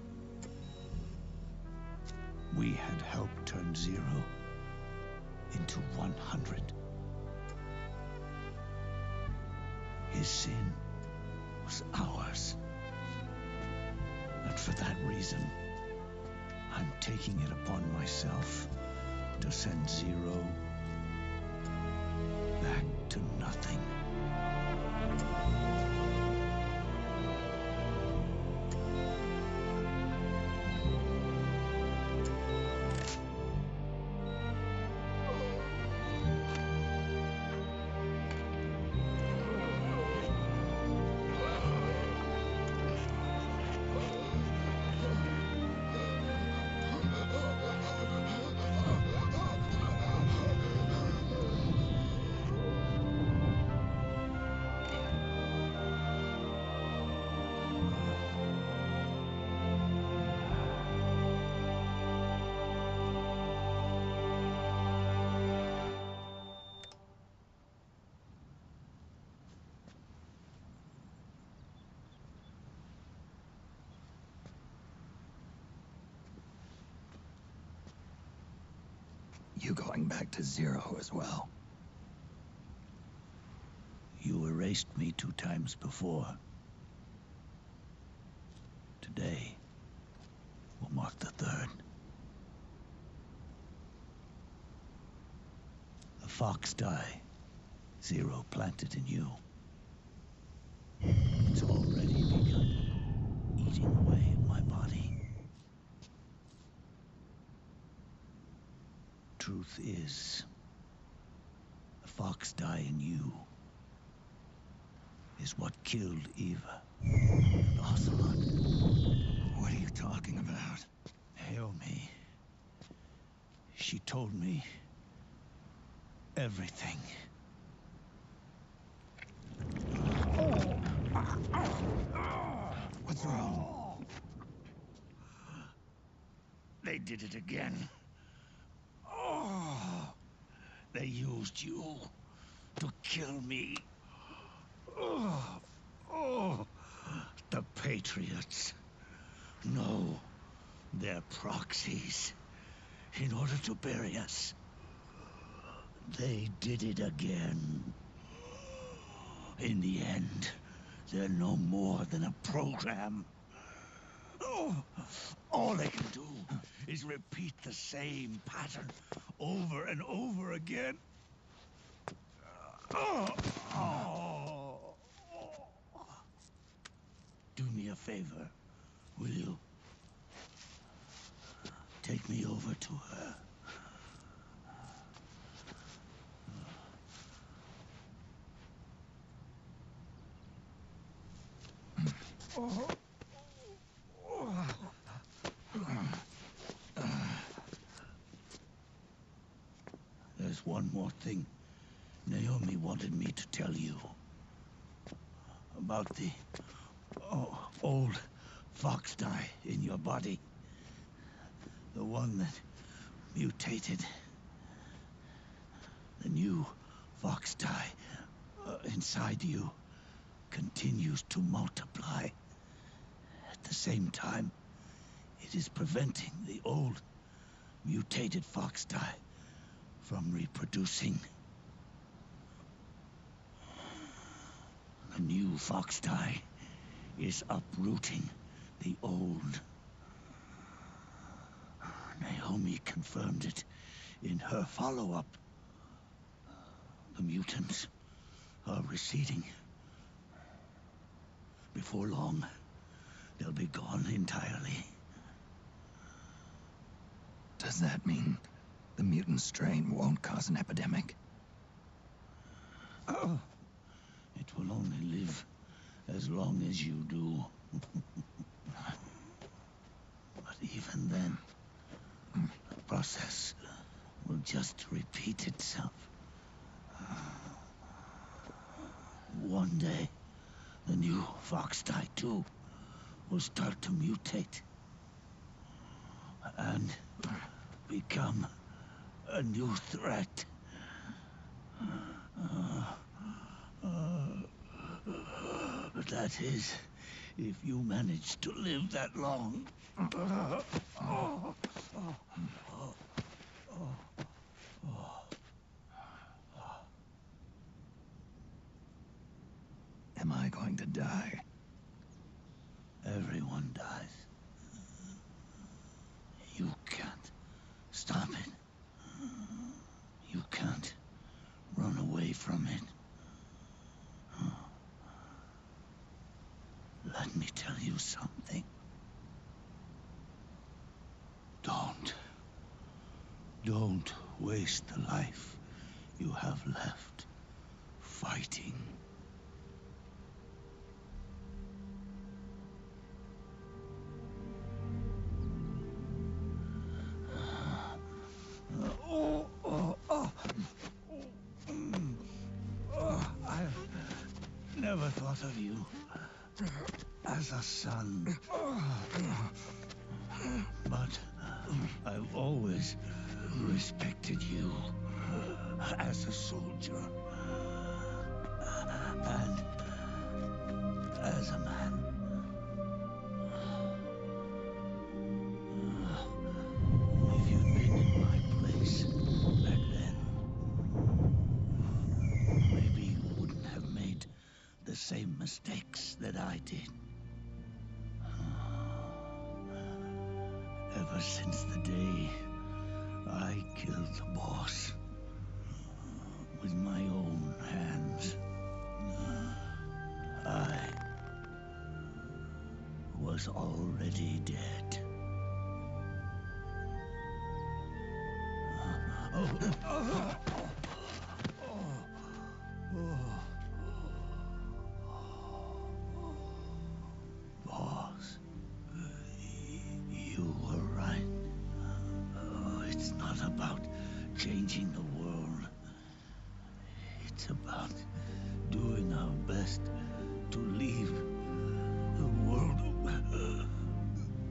We had helped turn Zero into 100. His sin was ours. And for that reason, I'm taking it upon myself to send Zero back to nothing. You going back to Zero as well? You erased me 2 times before. Today will mark the 3rd. The fox die Zero planted in you. It's already begun eating away at my body. Truth is, the fox die in you is what killed Eva and Ocelot. What are you talking about? Hail me. She told me everything. What's wrong? They did it again. Oh, they used you to kill me. Oh, the Patriots. No, they're proxies. In order to bury us. They did it again. In the end, they're no more than a program. Oh, all they can do is repeat the same pattern over and over again. Do me a favor, will you? Take me over to her. There's one more thing Naomi wanted me to tell you. About the old fox dye in your body. The one that mutated. The new fox dye inside you continues to multiply. At the same time, it is preventing the old mutated fox dye from reproducing. The new fox dye is uprooting the old. Naomi confirmed it in her follow-up. The mutants are receding. Before long, they'll be gone entirely. Does that mean the mutant strain won't cause an epidemic? It will only live as long as you do. But even then, the process will just repeat itself. One day, the new fox dye too will start to mutate and become a new threat. That is, if you manage to live that long. Am I going to die? Everyone dies. You can't stop it. You can't run away from it. Let me tell you something. Don't waste the life you have left fighting. I've never thought of you as a son. But I've always respected you as a soldier and as a man. If you'd been in my place back then, maybe you wouldn't have made the same mistakes that I did. Ever since the day I killed the boss with my own hands, I was already dead. Boss, you were right. It's not about about changing the world. It's about doing our best to leave the world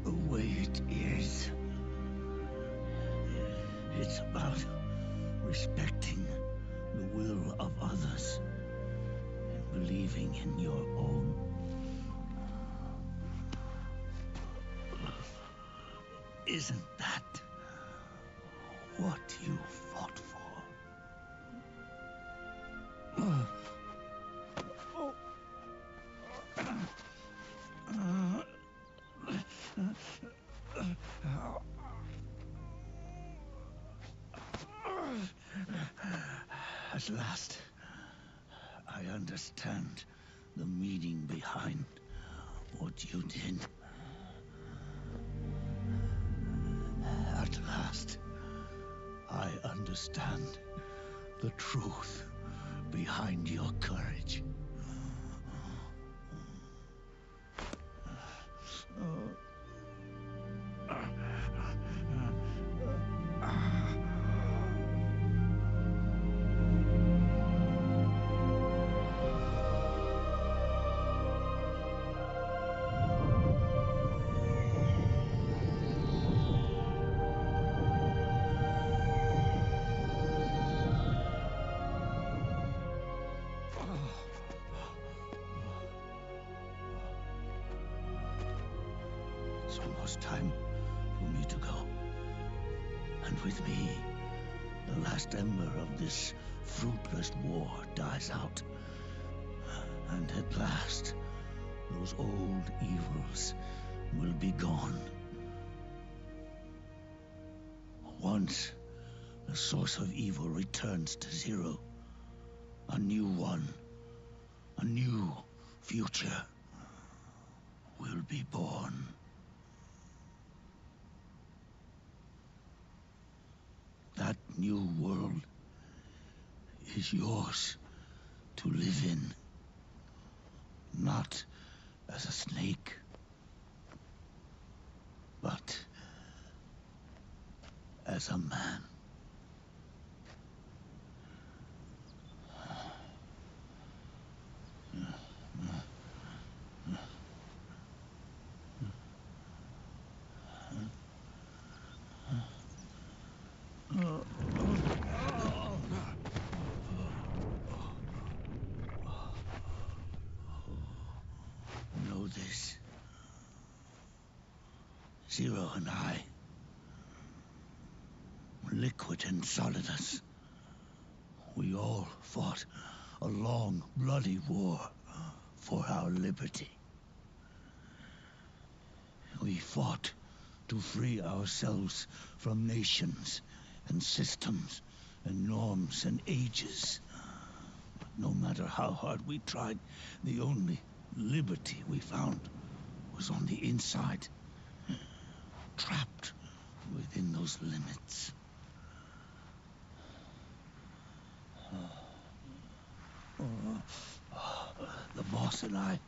the way it is. It's about respecting the will of others and believing in your own. Isn't that what you fought for? At last, I understand the meaning behind what you did. At last, I understand the truth behind your courage. It's almost time for me to go. And with me, the last ember of this fruitless war dies out. And at last, those old evils will be gone. Once the source of evil returns to zero, a new one, a new future will be born. That new world is yours to live in, not as a snake, but as a man. Know this. Zero and I, Liquid and Solidus, we all fought a long, bloody war for our liberty. We fought to free ourselves from nations and systems and norms and ages. But no matter how hard we tried, the only liberty we found was on the inside, trapped within those limits. The boss and I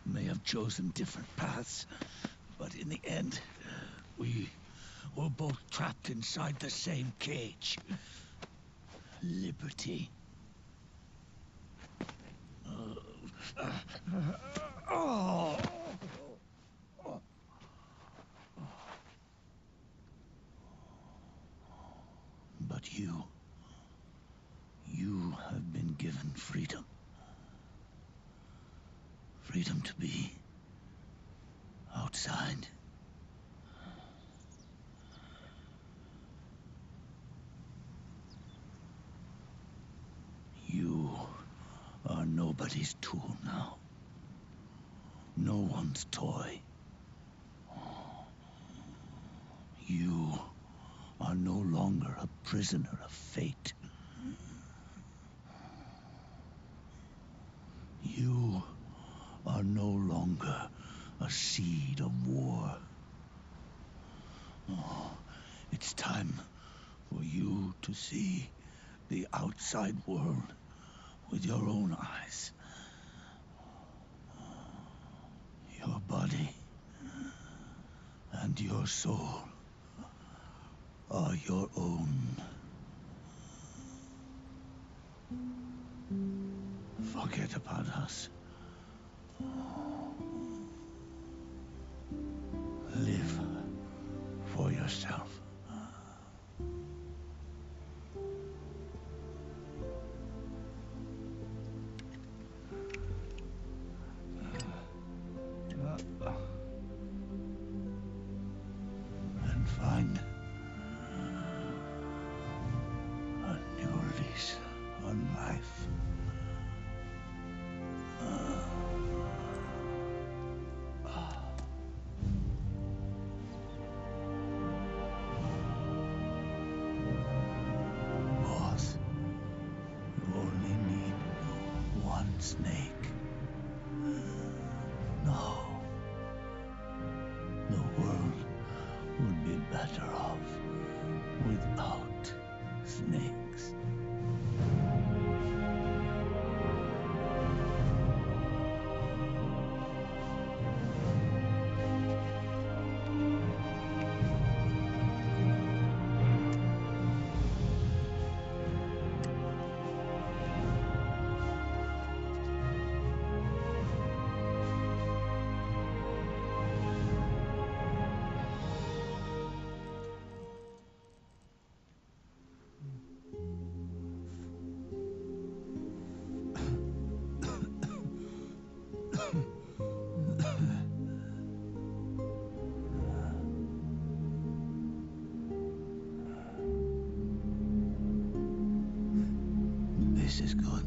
may have chosen different paths, but in the end, we were both trapped inside the same cage. Liberty. But you have been given freedom. Freedom to be outside. You are nobody's tool now. No one's toy. You are no longer a prisoner of fate. You are no longer a seed of war. It's time for you to see the outside world with your own eyes. Your body and your soul are your own. Forget about us. Live for yourself. And find a new lease on life. Boss, you only need one snake. No. The world would be better off without snakes. This is good,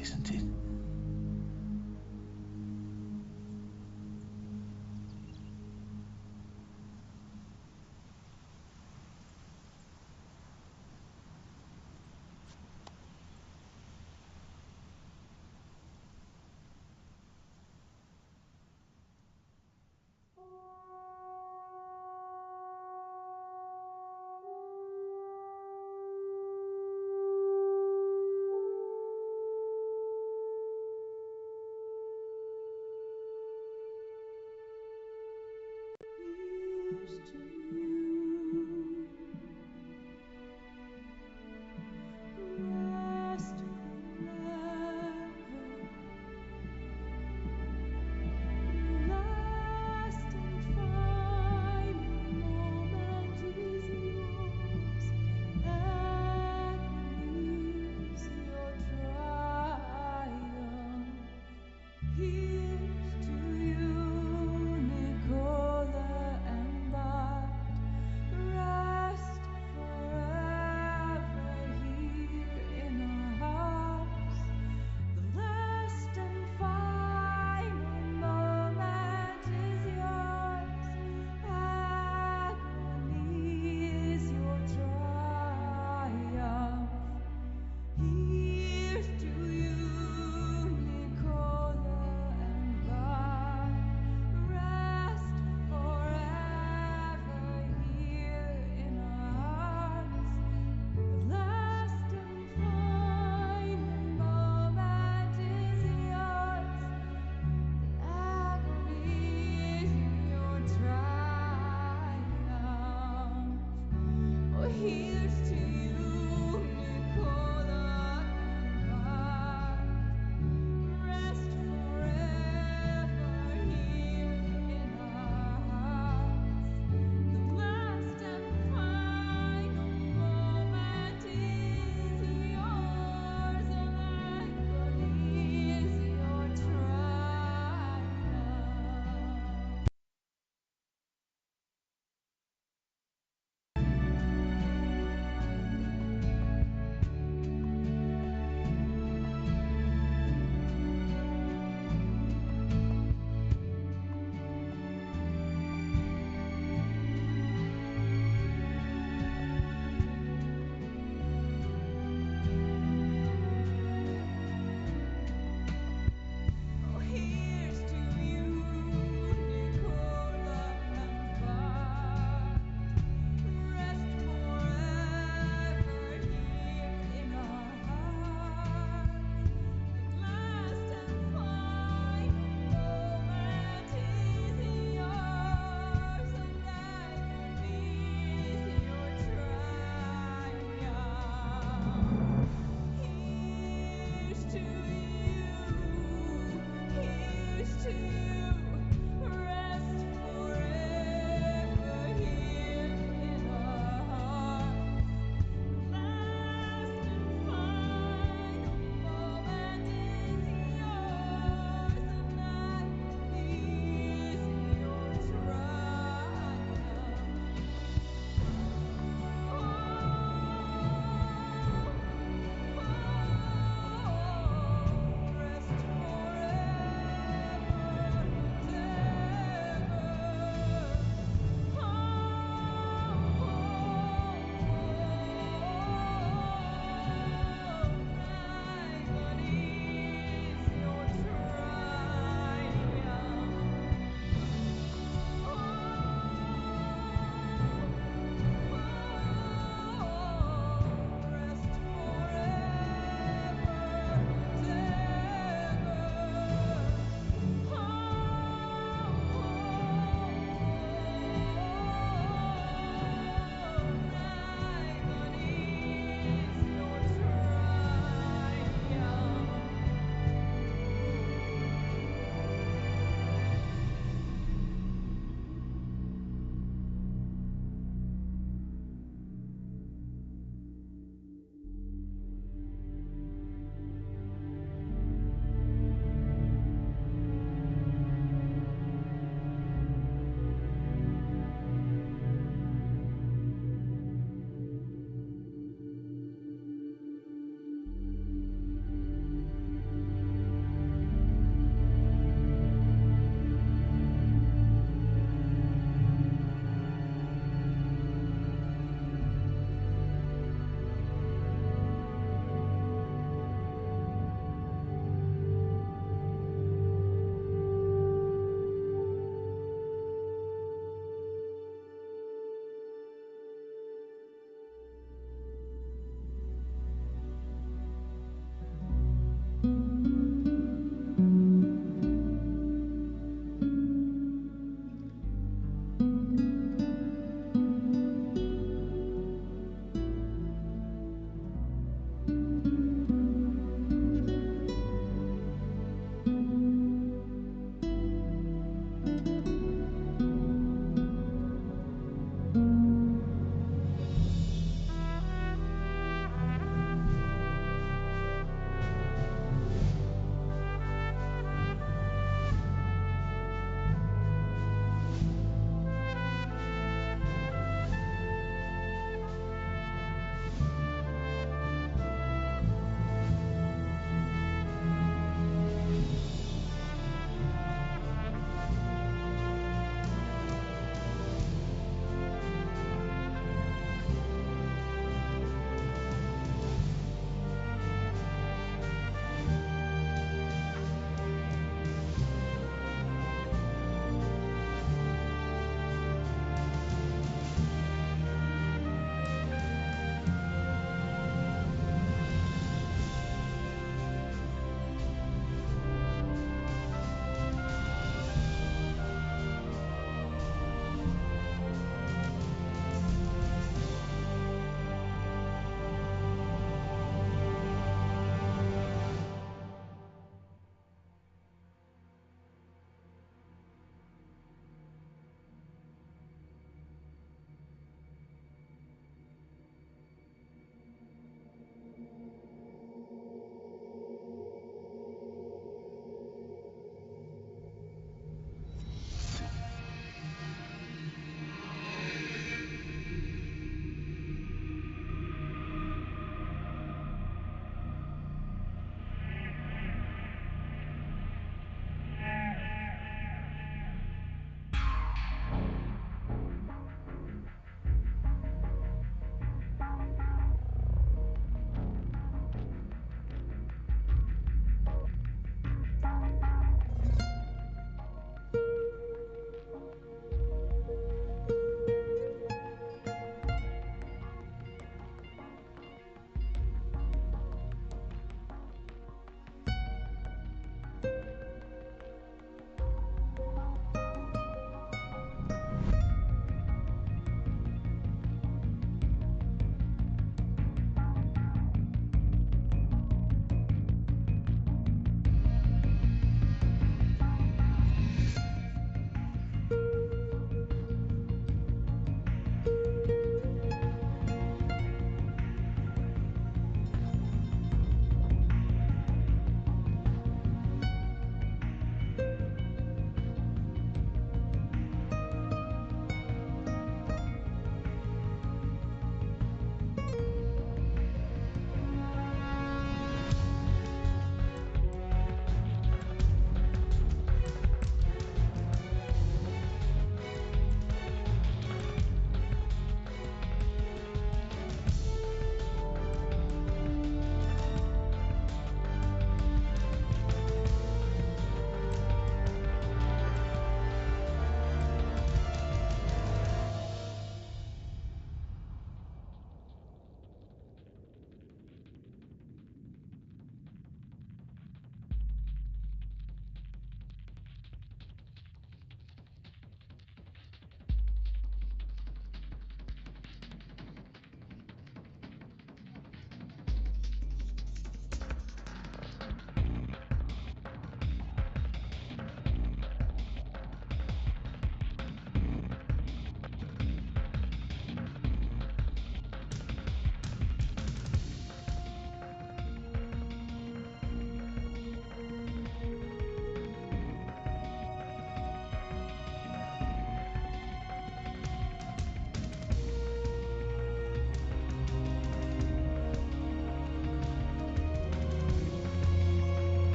isn't it? Here's to you, Nicola and Bart.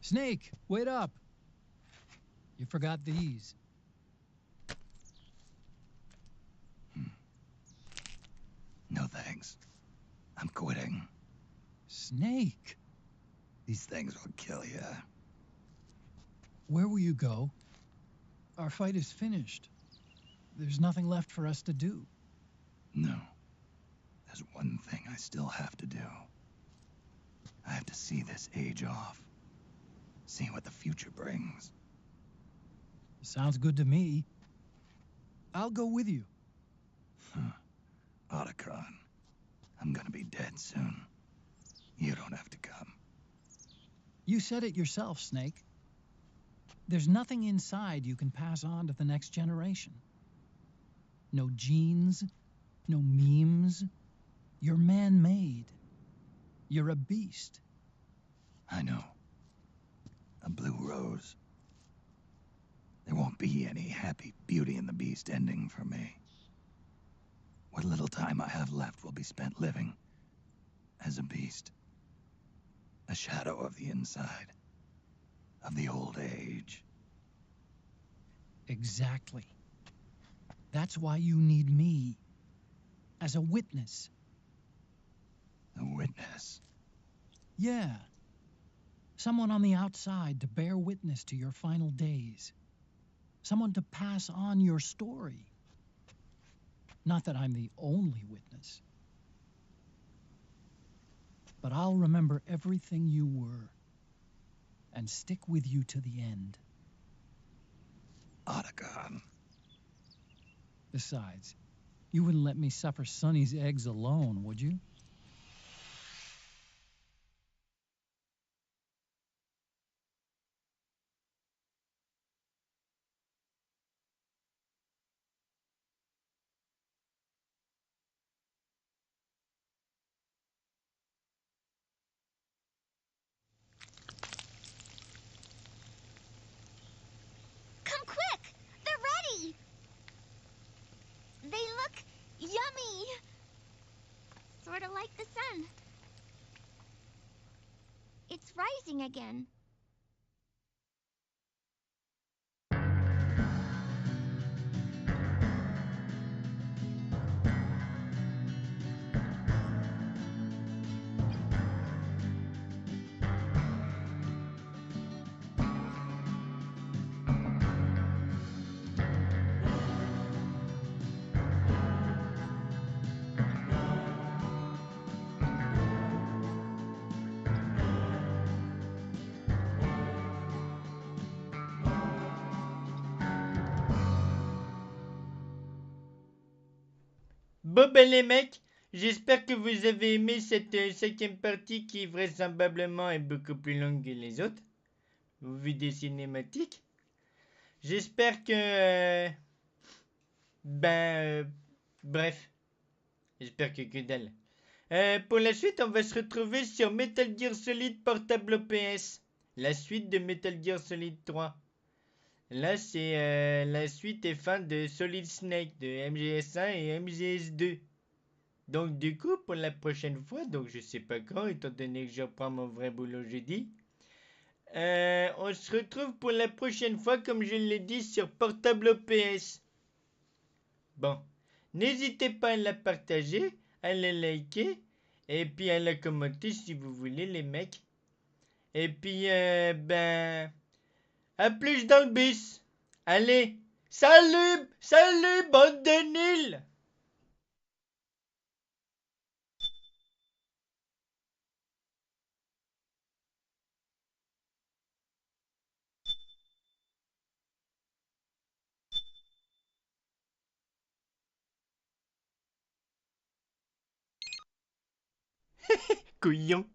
Snake, wait up. You forgot these. No thanks. I'm quitting. Snake. These things will kill you. Where will you go? Our fight is finished. There's nothing left for us to do. No. There's one thing I still have to do. I have to see this age off. See what the future brings. Sounds good to me. I'll go with you. Otacron, I'm gonna be dead soon. You don't have to come. You said it yourself, Snake. There's nothing inside you can pass on to the next generation. No genes, no memes. You're man-made. You're a beast. I know. A blue rose. There won't be any happy Beauty and the Beast ending for me. What little time I have left will be spent living as a beast. A shadow of the inside. Of the old age. Exactly. That's why you need me. As a witness. A witness? Yeah. Someone on the outside to bear witness to your final days. Someone to pass on your story. Not that I'm the only witness. But I'll remember everything you were. And stick with you to the end. Otacon. Besides, you wouldn't let me suffer Sonny's eggs alone, would you? Come quick! They're ready! They look yummy! Sort of like the sun. It's rising again. Bon ben les mecs, j'espère que vous avez aimé cette cinquième partie qui vraisemblablement est beaucoup plus longue que les autres, au vu des cinématiques. J'espère que... bref, j'espère que dalle. Pour la suite, on va se retrouver sur Metal Gear Solid portable OPS, la suite de Metal Gear Solid 3. Là, c'est la suite et fin de Solid Snake, de MGS1 et MGS2. Donc, du coup, pour la prochaine fois, donc je sais pas quand, étant donné que je reprends mon vrai boulot jeudi, on se retrouve pour la prochaine fois, comme je l'ai dit, sur portable OPS. Bon, n'hésitez pas à la partager, à la liker, et puis à la commenter si vous voulez, les mecs. Et puis, à plus dans le bus. Allez, salut, salut, bande de nuls. Couillon.